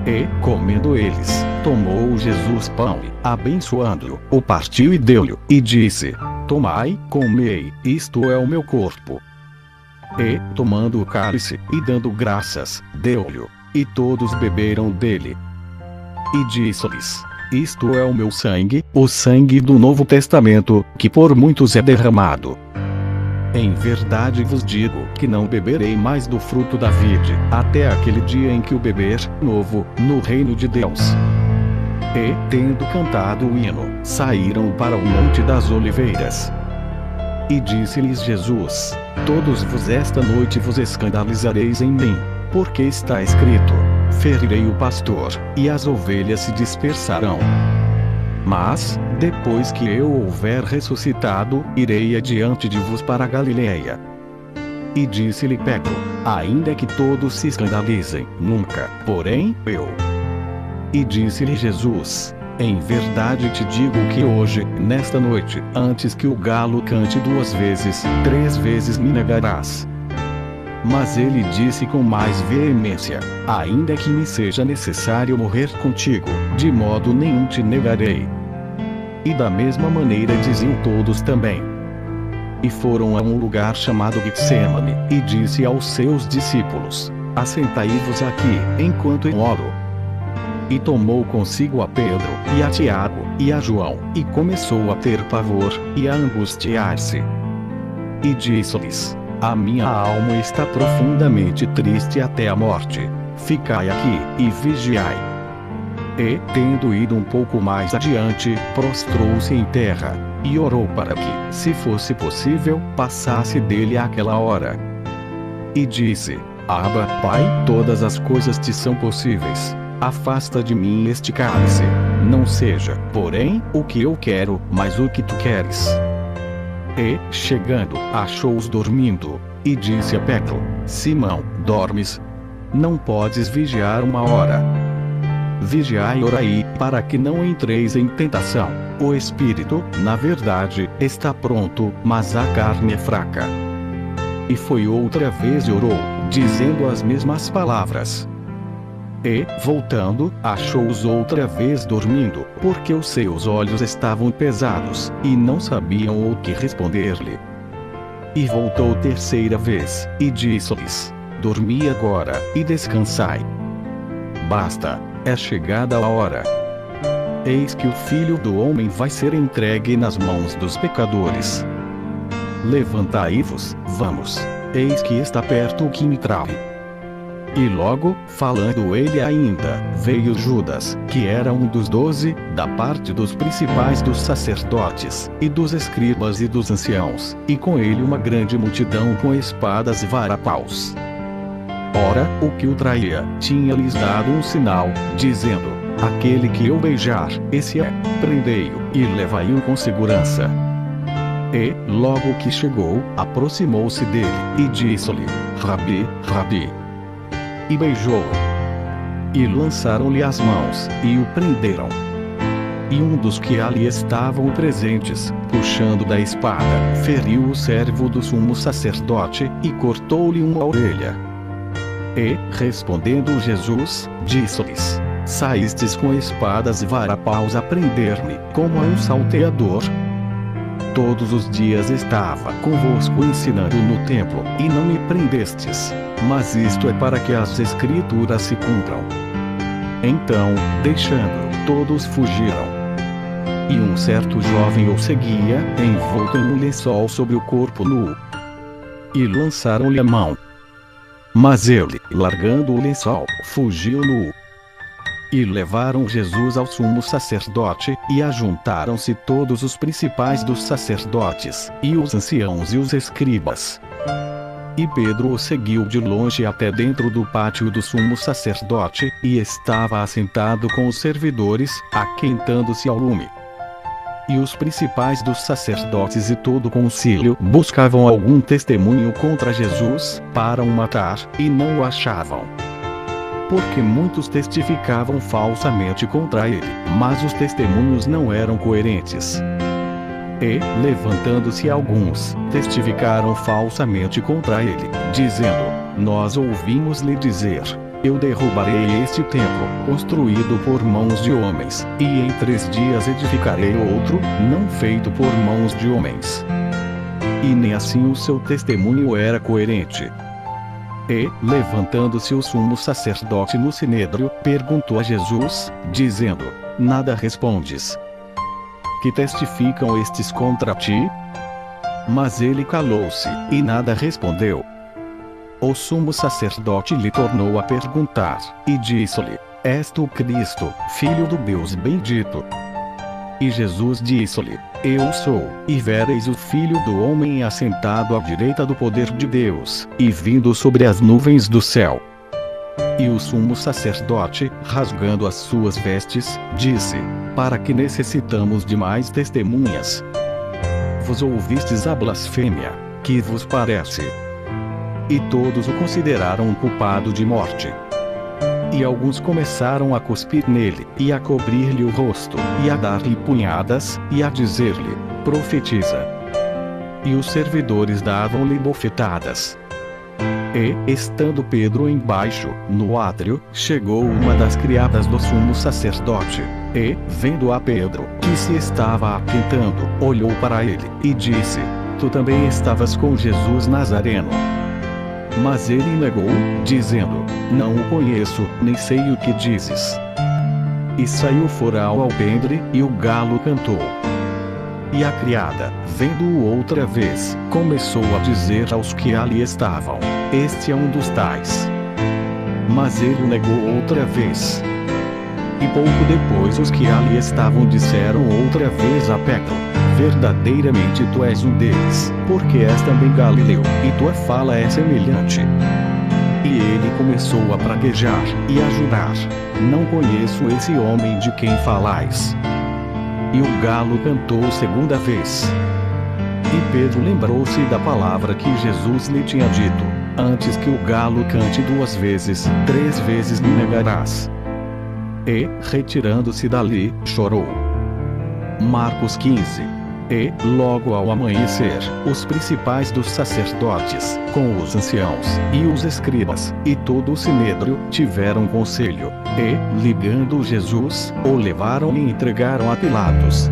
E, comendo eles, tomou Jesus pão e, abençoando-o, o partiu e deu-lhe, e disse: Tomai, comei, isto é o meu corpo. E, tomando o cálice, e dando graças, deu-lhe, e todos beberam dele. E disse-lhes: Isto é o meu sangue, o sangue do Novo Testamento, que por muitos é derramado. Em verdade vos digo que não beberei mais do fruto da vide, até aquele dia em que o beber novo, no reino de Deus. E, tendo cantado o hino, saíram para o Monte das Oliveiras. E disse-lhes Jesus: Todos vos esta noite vos escandalizareis em mim, porque está escrito: Ferirei o pastor, e as ovelhas se dispersarão. Mas, depois que eu houver ressuscitado, irei adiante de vos para a Galiléia. E disse-lhe Pedro: Ainda que todos se escandalizem, nunca, porém, eu. E disse-lhe Jesus: Em verdade te digo que hoje, nesta noite, antes que o galo cante 2 vezes, 3 vezes me negarás. Mas ele disse com mais veemência: Ainda que me seja necessário morrer contigo, de modo nenhum te negarei. E da mesma maneira diziam todos também. E foram a um lugar chamado Getsêmane, e disse aos seus discípulos: Assentai-vos aqui, enquanto eu oro. E tomou consigo a Pedro, e a Tiago, e a João, e começou a ter pavor, e a angustiar-se. E disse-lhes: A minha alma está profundamente triste até a morte. Ficai aqui, e vigiai. E, tendo ido um pouco mais adiante, prostrou-se em terra, e orou para que, se fosse possível, passasse dele aquela hora. E disse: Abba, Pai, todas as coisas te são possíveis. Afasta de mim este cálice. Não seja, porém, o que eu quero, mas o que tu queres. E, chegando, achou-os dormindo, e disse a Pedro: Simão, dormes? Não podes vigiar 1 hora? Vigiai e orai, para que não entreis em tentação. O espírito, na verdade, está pronto, mas a carne é fraca. E foi outra vez e orou, dizendo as mesmas palavras. E, voltando, achou-os outra vez dormindo, porque os seus olhos estavam pesados, e não sabiam o que responder-lhe. E voltou terceira vez, e disse-lhes: Dormi agora, e descansai. Basta, é chegada a hora. Eis que o Filho do Homem vai ser entregue nas mãos dos pecadores. Levantai-vos, vamos, eis que está perto o que me trai. E logo, falando ele ainda, veio Judas, que era um dos 12, da parte dos principais dos sacerdotes, e dos escribas e dos anciãos, e com ele uma grande multidão com espadas e varapaus. Ora, o que o traía, tinha-lhes dado um sinal, dizendo: Aquele que eu beijar, esse é, prendei-o, e levai-o com segurança. E, logo que chegou, aproximou-se dele, e disse-lhe: Rabi, Rabi. E beijou-o. E lançaram-lhe as mãos, e o prenderam. E um dos que ali estavam presentes, puxando da espada, feriu o servo do sumo sacerdote, e cortou-lhe uma orelha. E, respondendo Jesus, disse-lhes: Saístes com espadas e varapaus a prender-me, como a um salteador? Todos os dias estava convosco ensinando no templo, e não me prendestes. Mas isto é para que as Escrituras se cumpram. Então, deixando, todos fugiram. E um certo jovem o seguia, envolto em um lençol sobre o corpo nu. E lançaram-lhe a mão. Mas ele, largando o lençol, fugiu nu. E levaram Jesus ao sumo sacerdote, e ajuntaram-se todos os principais dos sacerdotes, e os anciãos e os escribas. E Pedro o seguiu de longe até dentro do pátio do sumo sacerdote, e estava assentado com os servidores, aquentando-se ao lume. E os principais dos sacerdotes e todo o concílio buscavam algum testemunho contra Jesus, para o matar, e não o achavam. Porque muitos testificavam falsamente contra ele, mas os testemunhos não eram coerentes. E, levantando-se alguns, testificaram falsamente contra ele, dizendo: Nós ouvimos-lhe dizer: Eu derrubarei este templo, construído por mãos de homens, e em 3 dias edificarei outro, não feito por mãos de homens. E nem assim o seu testemunho era coerente. E, levantando-se o sumo sacerdote no sinédrio, perguntou a Jesus, dizendo: Nada respondes? Que testificam estes contra ti? Mas ele calou-se, e nada respondeu. O sumo sacerdote lhe tornou a perguntar, e disse-lhe: És tu Cristo, filho do Deus bendito? E Jesus disse-lhe: Eu sou, e vereis o Filho do Homem assentado à direita do poder de Deus, e vindo sobre as nuvens do céu. E o sumo sacerdote, rasgando as suas vestes, disse: Para que necessitamos de mais testemunhas? Vos ouvistes a blasfêmia, que vos parece? E todos o consideraram culpado de morte. E alguns começaram a cuspir nele, e a cobrir-lhe o rosto, e a dar-lhe punhadas, e a dizer-lhe: Profetiza. E os servidores davam-lhe bofetadas. E, estando Pedro embaixo, no átrio, chegou uma das criadas do sumo sacerdote, e, vendo a Pedro, que se estava aquentando, olhou para ele, e disse: Tu também estavas com Jesus Nazareno. Mas ele negou, dizendo: Não o conheço, nem sei o que dizes. E saiu fora ao alpendre, e o galo cantou. E a criada, vendo-o outra vez, começou a dizer aos que ali estavam: Este é um dos tais. Mas ele o negou outra vez. E pouco depois os que ali estavam disseram outra vez a Pedro: Verdadeiramente tu és um deles, porque és também galileu, e tua fala é semelhante. E ele começou a praguejar, e a jurar: Não conheço esse homem de quem falais. E o galo cantou segunda vez. E Pedro lembrou-se da palavra que Jesus lhe tinha dito: Antes que o galo cante 2 vezes, 3 vezes me negarás. E, retirando-se dali, chorou. Marcos 15. E, logo ao amanhecer, os principais dos sacerdotes, com os anciãos, e os escribas, e todo o sinédrio, tiveram conselho, e, ligando Jesus, o levaram e entregaram a Pilatos.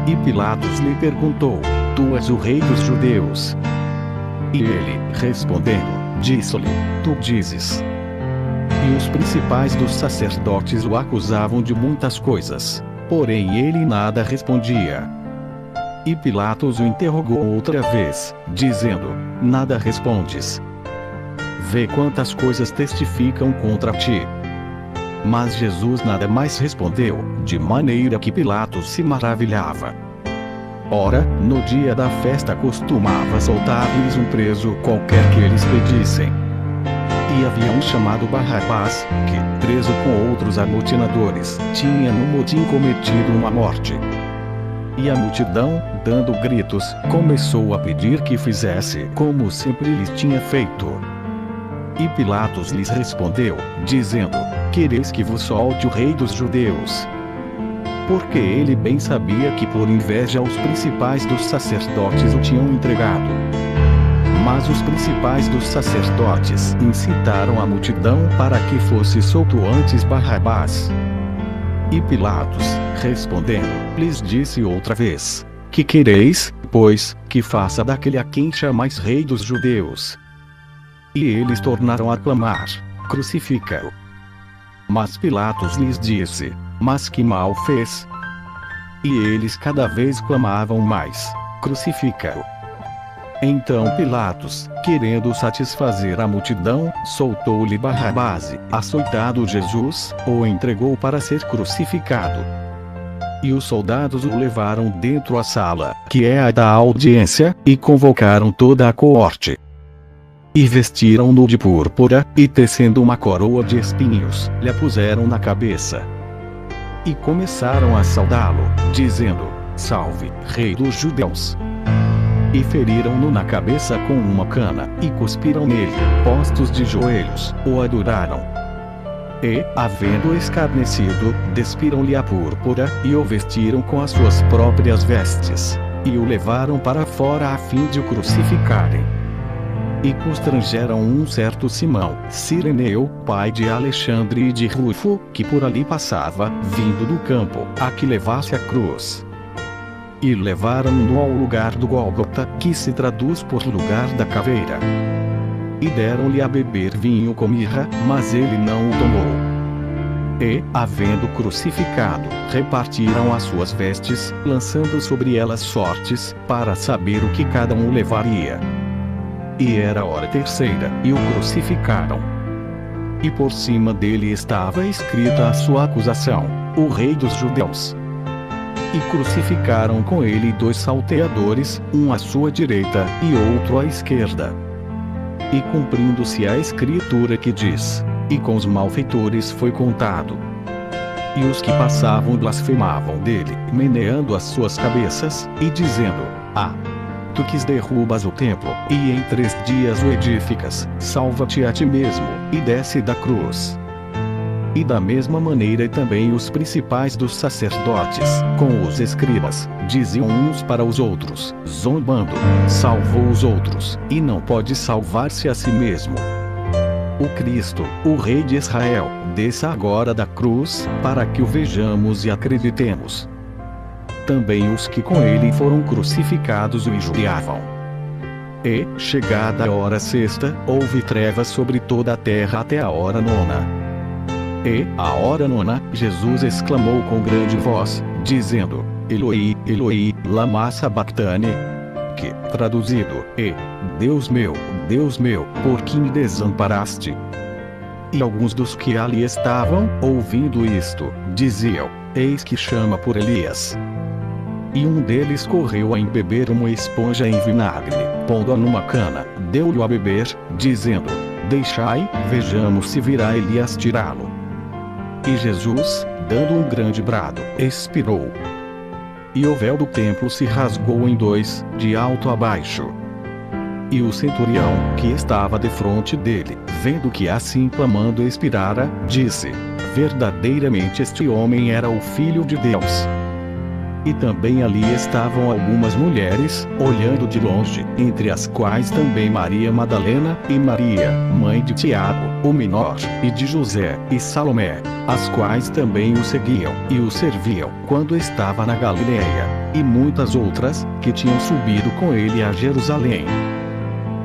E Pilatos lhe perguntou: Tu és o rei dos judeus? E ele, respondendo, disse-lhe: Tu dizes. E os principais dos sacerdotes o acusavam de muitas coisas, porém ele nada respondia. E Pilatos o interrogou outra vez, dizendo: Nada respondes? Vê quantas coisas testificam contra ti. Mas Jesus nada mais respondeu, de maneira que Pilatos se maravilhava. Ora, no dia da festa costumava soltar-lhes um preso qualquer que eles pedissem. E havia um chamado Barrabás, que, preso com outros amotinadores, tinha no motim cometido uma morte. E a multidão, dando gritos, começou a pedir que fizesse como sempre lhes tinha feito. E Pilatos lhes respondeu, dizendo: Quereis que vos solte o rei dos judeus? Porque ele bem sabia que por inveja os principais dos sacerdotes o tinham entregado. Mas os principais dos sacerdotes incitaram a multidão para que fosse solto antes Barrabás. E Pilatos, respondendo, lhes disse outra vez: Que quereis, pois, que faça daquele a quem chamais rei dos judeus? E eles tornaram a clamar: Crucifica-o. Mas Pilatos lhes disse: Mas que mal fez? E eles cada vez clamavam mais: Crucifica-o. Então Pilatos, querendo satisfazer a multidão, soltou-lhe Barrabás, açoitado Jesus, o entregou para ser crucificado. E os soldados o levaram dentro à sala, que é a da audiência, e convocaram toda a coorte. E vestiram-no de púrpura, e tecendo uma coroa de espinhos, lhe a puseram na cabeça. E começaram a saudá-lo, dizendo: Salve, Rei dos Judeus! E feriram-no na cabeça com uma cana, e cuspiram nele, postos de joelhos, o adoraram. E, havendo escarnecido, despiram-lhe a púrpura, e o vestiram com as suas próprias vestes, e o levaram para fora a fim de o crucificarem. E constrangeram um certo Simão, Cireneu, pai de Alexandre e de Rufo, que por ali passava, vindo do campo, a que levasse a cruz. E levaram-no ao lugar do Gólgota, que se traduz por lugar da caveira. E deram-lhe a beber vinho com mirra, mas ele não o tomou. E, havendo crucificado, repartiram as suas vestes, lançando sobre elas sortes, para saber o que cada um levaria. E era a hora terceira, e o crucificaram. E por cima dele estava escrita a sua acusação: O Rei dos Judeus. E crucificaram com ele 2 salteadores, um à sua direita, e outro à esquerda. E cumprindo-se a escritura que diz: E com os malfeitores foi contado. E os que passavam blasfemavam dele, meneando as suas cabeças, e dizendo: Tu que derrubas o templo, e em 3 dias o edificas, salva-te a ti mesmo, e desce da cruz. E da mesma maneira também os principais dos sacerdotes, com os escribas, diziam uns para os outros, zombando: Salvou os outros, e não pode salvar-se a si mesmo. O Cristo, o Rei de Israel, desça agora da cruz, para que o vejamos e acreditemos. Também os que com ele foram crucificados o injuriavam. E, chegada a hora sexta, houve trevas sobre toda a terra até a hora 9ª. E, à hora 9ª, Jesus exclamou com grande voz, dizendo: Eloi, Eloi, lama sabachthani? Que, traduzido, Deus meu, por que me desamparaste? E alguns dos que ali estavam, ouvindo isto, diziam: Eis que chama por Elias. E um deles correu a embeber uma esponja em vinagre, pondo-a numa cana, deu-lhe a beber, dizendo: Deixai, vejamos se virá Elias tirá-lo. E Jesus, dando um grande brado, expirou. E o véu do templo se rasgou em 2, de alto a baixo. E o centurião, que estava defronte dele, vendo que assim clamando expirara, disse: Verdadeiramente este homem era o Filho de Deus. E também ali estavam algumas mulheres, olhando de longe, entre as quais também Maria Madalena, e Maria, mãe de Tiago, o menor, e de José, e Salomé, as quais também o seguiam, e o serviam, quando estava na Galileia, e muitas outras, que tinham subido com ele a Jerusalém.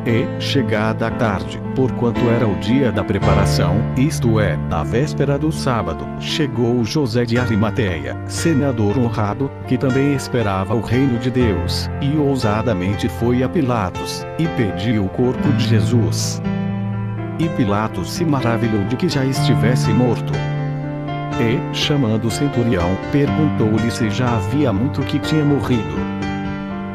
E, chegada a tarde, porquanto era o dia da preparação, isto é, a véspera do sábado, chegou José de Arimateia, senador honrado, que também esperava o reino de Deus, e ousadamente foi a Pilatos, e pediu o corpo de Jesus. E Pilatos se maravilhou de que já estivesse morto. E, chamando o centurião, perguntou-lhe se já havia muito que tinha morrido.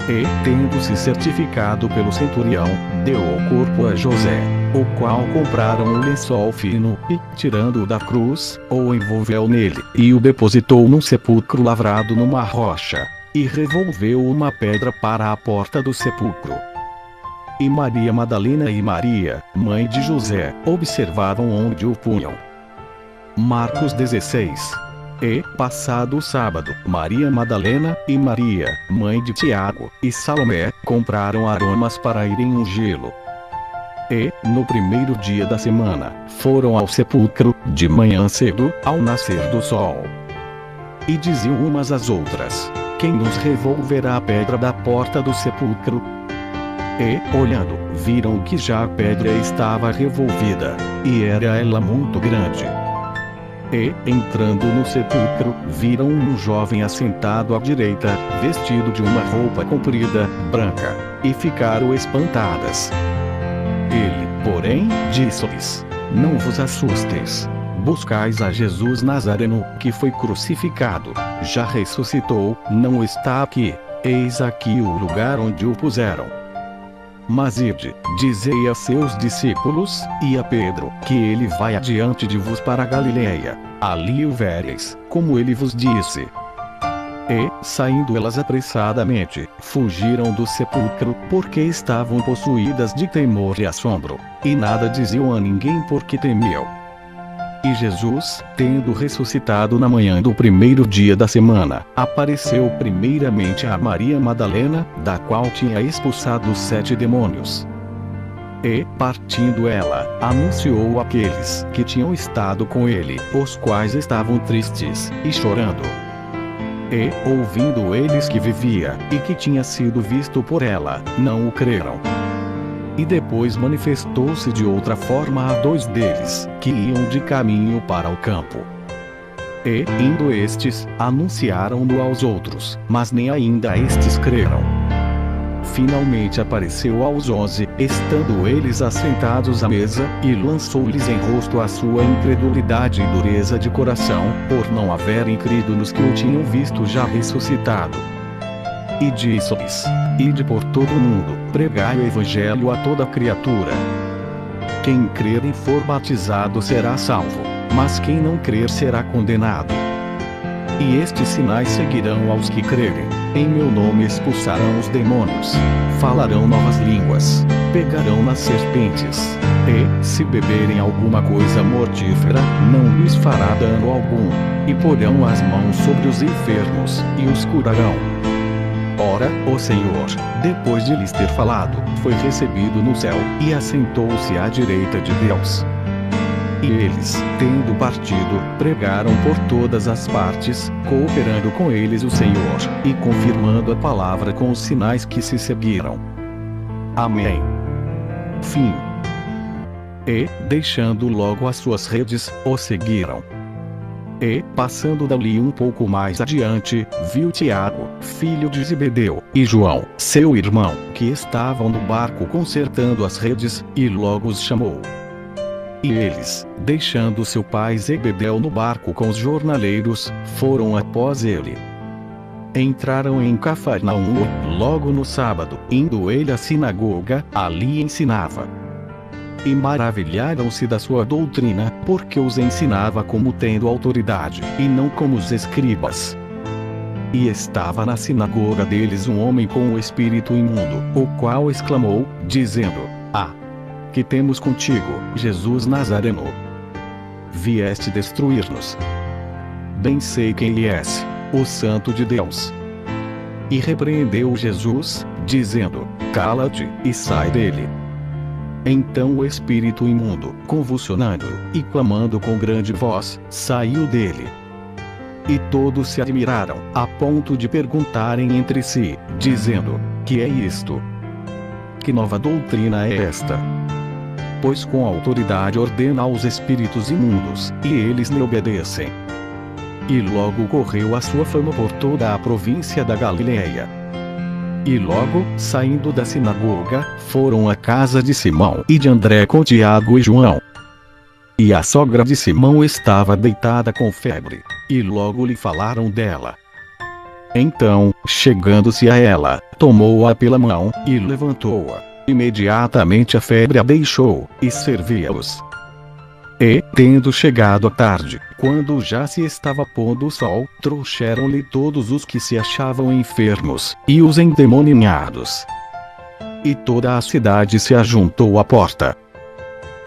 E, tendo-se certificado pelo centurião, deu o corpo a José, o qual compraram um lençol fino, e, tirando-o da cruz, o envolveu nele, e o depositou num sepulcro lavrado numa rocha, e revolveu uma pedra para a porta do sepulcro. E Maria Madalena e Maria, mãe de José, observavam onde o punham. Marcos 16. E, passado o sábado, Maria Madalena, e Maria, mãe de Tiago, e Salomé, compraram aromas para irem ungí-lo. E, no primeiro dia da semana, foram ao sepulcro, de manhã cedo, ao nascer do sol. E diziam umas às outras: quem nos revolverá a pedra da porta do sepulcro? E, olhando, viram que já a pedra estava revolvida, e era ela muito grande. E, entrando no sepulcro, viram um jovem assentado à direita, vestido de uma roupa comprida, branca, e ficaram espantadas. Ele, porém, disse-lhes: não vos assustes. Buscais a Jesus Nazareno, que foi crucificado. Já ressuscitou, não está aqui. Eis aqui o lugar onde o puseram. Mas ide, dizei a seus discípulos, e a Pedro, que ele vai adiante de vos para a Galileia. Ali o vereis, como ele vos disse. E, saindo elas apressadamente, fugiram do sepulcro, porque estavam possuídas de temor e assombro, e nada diziam a ninguém porque temiam. E Jesus, tendo ressuscitado na manhã do primeiro dia da semana, apareceu primeiramente a Maria Madalena, da qual tinha expulsado 7 demônios. E, partindo ela, anunciou àqueles que tinham estado com ele, os quais estavam tristes, e chorando. E, ouvindo eles que vivia, e que tinha sido visto por ela, não o creram. E depois manifestou-se de outra forma a 2 deles, que iam de caminho para o campo. E, indo estes, anunciaram-no aos outros, mas nem ainda estes creram. Finalmente apareceu aos 11, estando eles assentados à mesa, e lançou-lhes em rosto a sua incredulidade e dureza de coração, por não haverem crido nos que o tinham visto já ressuscitado. E disse-lhes: ide por todo o mundo, pregai o evangelho a toda criatura. Quem crer e for batizado será salvo, mas quem não crer será condenado. E estes sinais seguirão aos que crerem: em meu nome expulsarão os demônios, falarão novas línguas, pegarão nas serpentes, e, se beberem alguma coisa mortífera, não lhes fará dano algum, e porão as mãos sobre os enfermos, e os curarão. Ora, o Senhor, depois de lhes ter falado, foi recebido no céu, e assentou-se à direita de Deus. E eles, tendo partido, pregaram por todas as partes, cooperando com eles o Senhor, e confirmando a palavra com os sinais que se seguiram. Amém. Fim. E, deixando logo as suas redes, o seguiram. E, passando dali um pouco mais adiante, viu Tiago, filho de Zebedeu, e João, seu irmão, que estavam no barco consertando as redes, e logo os chamou. E eles, deixando seu pai Zebedeu no barco com os jornaleiros, foram após ele. Entraram em Cafarnaum, logo no sábado, indo ele à sinagoga, ali ensinava. E maravilharam-se da sua doutrina, porque os ensinava como tendo autoridade, e não como os escribas. E estava na sinagoga deles um homem com o espírito imundo, o qual exclamou, dizendo: que temos contigo, Jesus Nazareno? Vieste destruir-nos? Bem sei quem és, o Santo de Deus. e repreendeu Jesus, dizendo: cala-te, e sai dele. Então o espírito imundo, convulsionando, e clamando com grande voz, saiu dele. E todos se admiraram, a ponto de perguntarem entre si, dizendo: que é isto? Que nova doutrina é esta? Pois com autoridade ordena aos espíritos imundos, e eles lhe obedecem. E logo correu a sua fama por toda a província da Galileia. E logo, saindo da sinagoga, foram à casa de Simão e de André com Tiago e João. E a sogra de Simão estava deitada com febre, e logo lhe falaram dela. Então, chegando-se a ela, tomou-a pela mão, e levantou-a. Imediatamente a febre a deixou, e servia-os. E, tendo chegado a tarde, quando já se estava pondo o sol, trouxeram-lhe todos os que se achavam enfermos, e os endemoniados. E toda a cidade se ajuntou à porta.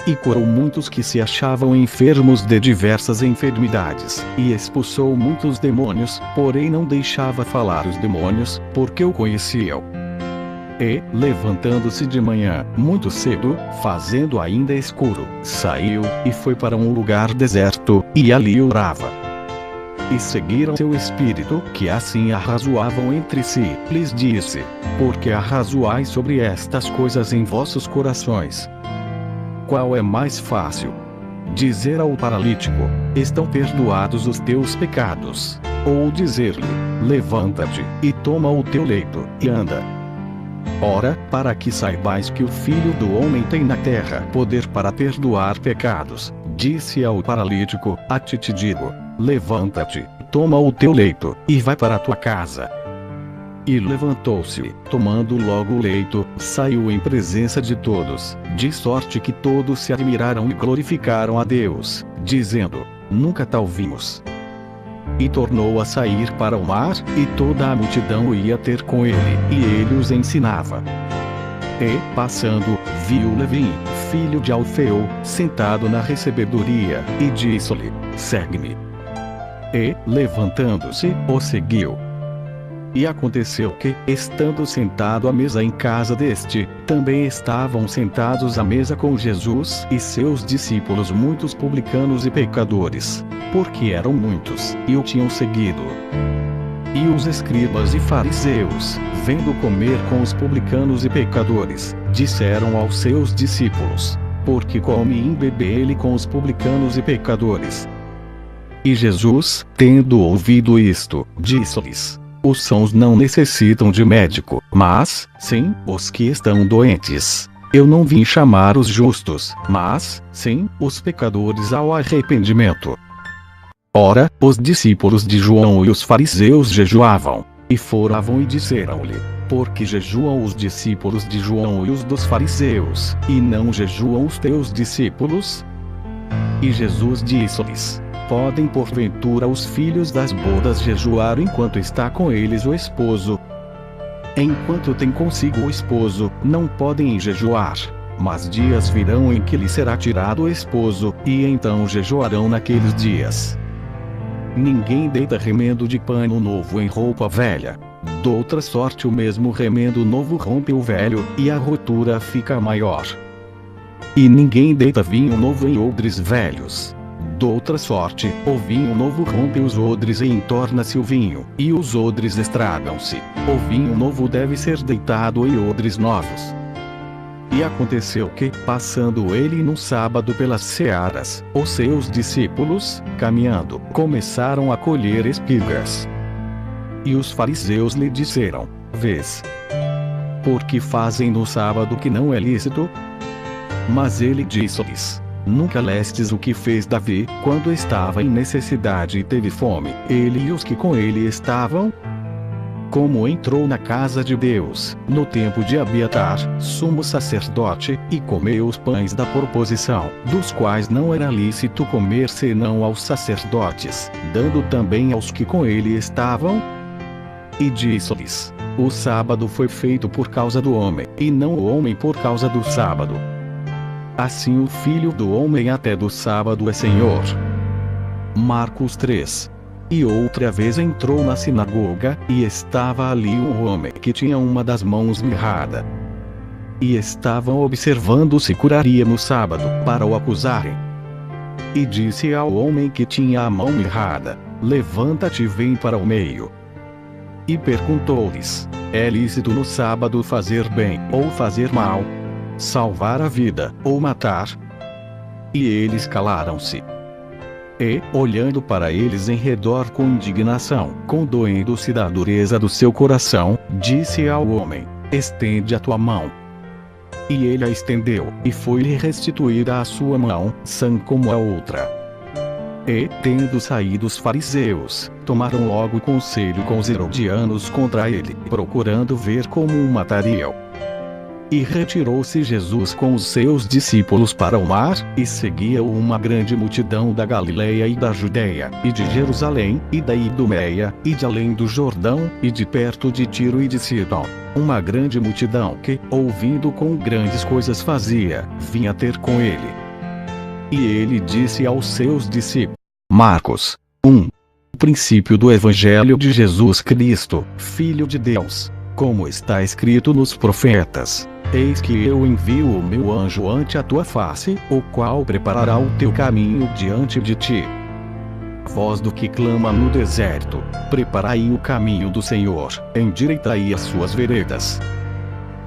E curou muitos que se achavam enfermos de diversas enfermidades, e expulsou muitos demônios, porém não deixava falar os demônios, porque o conheciam. E, levantando-se de manhã, muito cedo, fazendo ainda escuro, saiu, e foi para um lugar deserto, e ali orava. E seguiram seu espírito, que assim arrazoavam entre si, lhes disse: por que arrazoais sobre estas coisas em vossos corações? Qual é mais fácil? Dizer ao paralítico: estão perdoados os teus pecados? Ou dizer-lhe: levanta-te, e toma o teu leito, e anda? Ora, para que saibais que o Filho do Homem tem na terra poder para perdoar pecados, disse ao paralítico: a ti te digo, levanta-te, toma o teu leito, e vai para a tua casa. E levantou-se, tomando logo o leito, saiu em presença de todos, de sorte que todos se admiraram e glorificaram a Deus, dizendo: nunca tal vimos. E tornou a sair para o mar, e toda a multidão ia ter com ele, e ele os ensinava. E, passando, viu Levi, filho de Alfeu, sentado na recebedoria, e disse-lhe: segue-me. E, levantando-se, o seguiu. E aconteceu que, estando sentado à mesa em casa deste, também estavam sentados à mesa com Jesus e seus discípulos muitos publicanos e pecadores, porque eram muitos, e o tinham seguido. E os escribas e fariseus, vendo comer com os publicanos e pecadores, disseram aos seus discípulos: por que come e bebe ele com os publicanos e pecadores? E Jesus, tendo ouvido isto, disse-lhes: os sãos não necessitam de médico, mas, sim, os que estão doentes. Eu não vim chamar os justos, mas, sim, os pecadores ao arrependimento. Ora, os discípulos de João e os fariseus jejuavam, e foram e disseram-lhe: por que jejuam os discípulos de João e os dos fariseus, e não jejuam os teus discípulos? E Jesus disse-lhes: podem porventura os filhos das bodas jejuar enquanto está com eles o esposo? Enquanto tem consigo o esposo, não podem jejuar. Mas dias virão em que lhe será tirado o esposo, e então jejuarão naqueles dias. Ninguém deita remendo de pano novo em roupa velha. Doutra sorte o mesmo remendo novo rompe o velho, e a rotura fica maior. E ninguém deita vinho novo em odres velhos. Doutra sorte, o vinho novo rompe os odres e entorna-se o vinho, e os odres estragam-se. O vinho novo deve ser deitado em odres novos. E aconteceu que, passando ele num sábado pelas searas, os seus discípulos, caminhando, começaram a colher espigas. E os fariseus lhe disseram: vês? Por que fazem no sábado que não é lícito? Mas ele disse-lhes: nunca lestes o que fez Davi, quando estava em necessidade e teve fome, ele e os que com ele estavam? Como entrou na casa de Deus, no tempo de Abiatar, sumo sacerdote, e comeu os pães da proposição, dos quais não era lícito comer senão aos sacerdotes, dando também aos que com ele estavam? E disse-lhes: o sábado foi feito por causa do homem, e não o homem por causa do sábado. Assim o Filho do Homem até do sábado é Senhor. Marcos 3. E outra vez entrou na sinagoga, e estava ali um homem que tinha uma das mãos mirrada. E estavam observando se curaria no sábado, para o acusarem. E disse ao homem que tinha a mão mirrada: levanta-te e vem para o meio. E perguntou-lhes: é lícito no sábado fazer bem ou fazer mal? Salvar a vida ou matar? E eles calaram-se. E, olhando para eles em redor com indignação, condoendo-se da dureza do seu coração, disse ao homem: estende a tua mão. E ele a estendeu, e foi-lhe restituída a sua mão, sã como a outra. E, tendo saído os fariseus, tomaram logo conselho com os herodianos contra ele, procurando ver como o matariam. E retirou-se Jesus com os seus discípulos para o mar, e seguia-o uma grande multidão da Galileia e da Judeia, e de Jerusalém, e da Idumeia, e de além do Jordão, e de perto de Tiro e de Sidom. Uma grande multidão que, ouvindo quão grandes coisas fazia, vinha ter com ele. E ele disse aos seus discípulos. Marcos 1. O princípio do Evangelho de Jesus Cristo, Filho de Deus. Como está escrito nos profetas: eis que eu envio o meu anjo ante a tua face, o qual preparará o teu caminho diante de ti. Voz do que clama no deserto: preparai o caminho do Senhor, endireitai as suas veredas.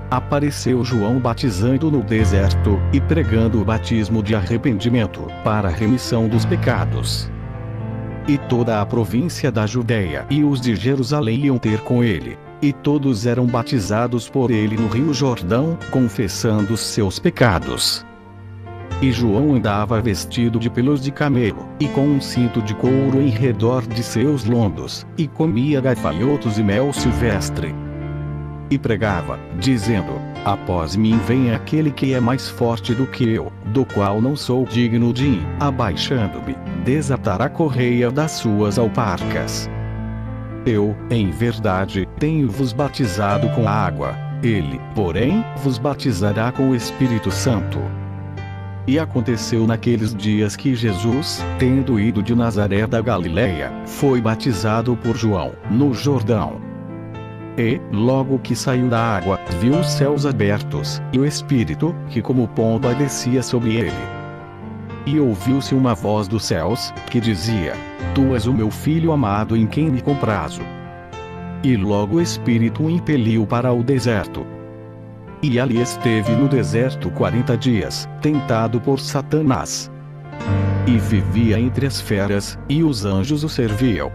Apareceu João batizando no deserto, e pregando o batismo de arrependimento, para a remissão dos pecados. E toda a província da Judeia e os de Jerusalém iam ter com ele. E todos eram batizados por ele no rio Jordão, confessando os seus pecados. E João andava vestido de pelos de camelo, e com um cinto de couro em redor de seus lombos, e comia gafanhotos e mel silvestre. E pregava, dizendo: após mim vem aquele que é mais forte do que eu, do qual não sou digno de, abaixando-me, desatar a correia das suas alparcas. Eu, em verdade, tenho-vos batizado com água, ele, porém, vos batizará com o Espírito Santo. E aconteceu naqueles dias que Jesus, tendo ido de Nazaré da Galileia, foi batizado por João, no Jordão. E, logo que saiu da água, viu os céus abertos, e o Espírito, que como pomba descia sobre ele. E ouviu-se uma voz dos céus, que dizia: Tu és o meu Filho amado em quem me comprazo. E logo o Espírito o impeliu para o deserto. E ali esteve no deserto 40 dias, tentado por Satanás. E vivia entre as feras, e os anjos o serviam.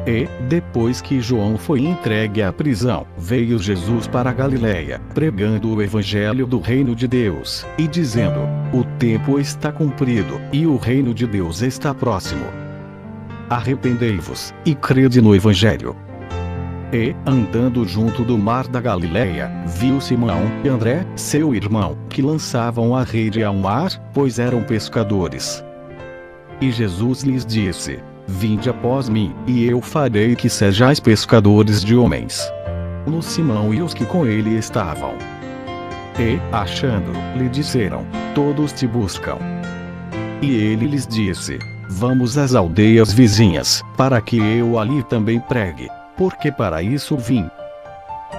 E, depois que João foi entregue à prisão, veio Jesus para a Galileia, pregando o Evangelho do Reino de Deus, e dizendo: o tempo está cumprido, e o Reino de Deus está próximo. Arrependei-vos, e crede no Evangelho. E, andando junto do mar da Galileia, viu Simão e André, seu irmão, que lançavam a rede ao mar, pois eram pescadores. E Jesus lhes disse: vinde após mim, e eu farei que sejais pescadores de homens. No Simão e os que com ele estavam. E, achando, lhe disseram: todos te buscam. E ele lhes disse: vamos às aldeias vizinhas, para que eu ali também pregue, porque para isso vim.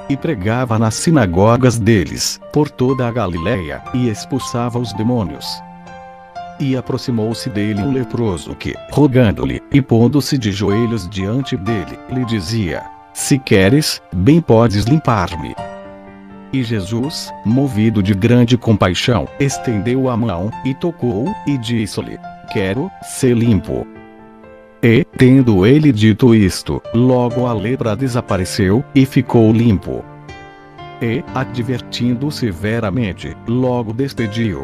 E pregava nas sinagogas deles, por toda a Galileia, e expulsava os demônios. E aproximou-se dele um leproso que, rogando-lhe, e pondo-se de joelhos diante dele, lhe dizia: se queres, bem podes limpar-me. E Jesus, movido de grande compaixão, estendeu a mão, e tocou, e disse-lhe: quero ser limpo. E, tendo ele dito isto, logo a lepra desapareceu, e ficou limpo. E, advertindo severamente, logo despediu.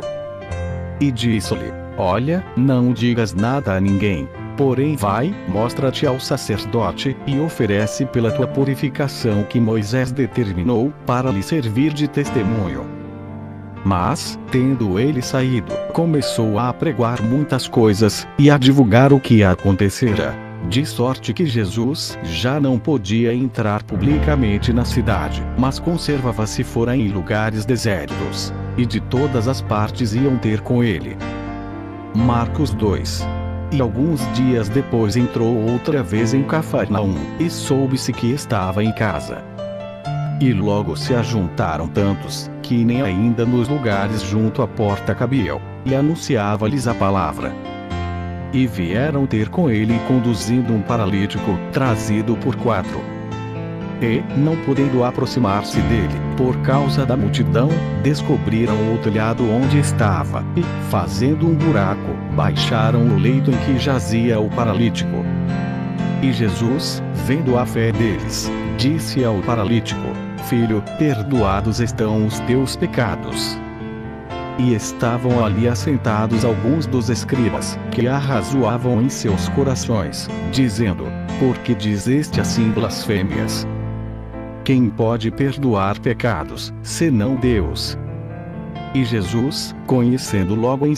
E disse-lhe: olha, não digas nada a ninguém, porém vai, mostra-te ao sacerdote, e oferece pela tua purificação que Moisés determinou, para lhe servir de testemunho. Mas, tendo ele saído, começou a pregoar muitas coisas, e a divulgar o que acontecera, de sorte que Jesus já não podia entrar publicamente na cidade, mas conservava-se fora em lugares desertos, e de todas as partes iam ter com ele. Marcos 2. E alguns dias depois entrou outra vez em Cafarnaum, e soube-se que estava em casa. E logo se ajuntaram tantos, que nem ainda nos lugares junto à porta cabiam, e anunciava-lhes a palavra. E vieram ter com ele conduzindo um paralítico, trazido por 4. E, não podendo aproximar-se dele, por causa da multidão, descobriram o telhado onde estava, e, fazendo um buraco, baixaram o leito em que jazia o paralítico. E Jesus, vendo a fé deles, disse ao paralítico: Filho, perdoados estão os teus pecados. E estavam ali assentados alguns dos escribas, que arrazoavam em seus corações, dizendo: Por que diz este assim blasfêmias? Quem pode perdoar pecados, senão Deus? E Jesus, conhecendo logo em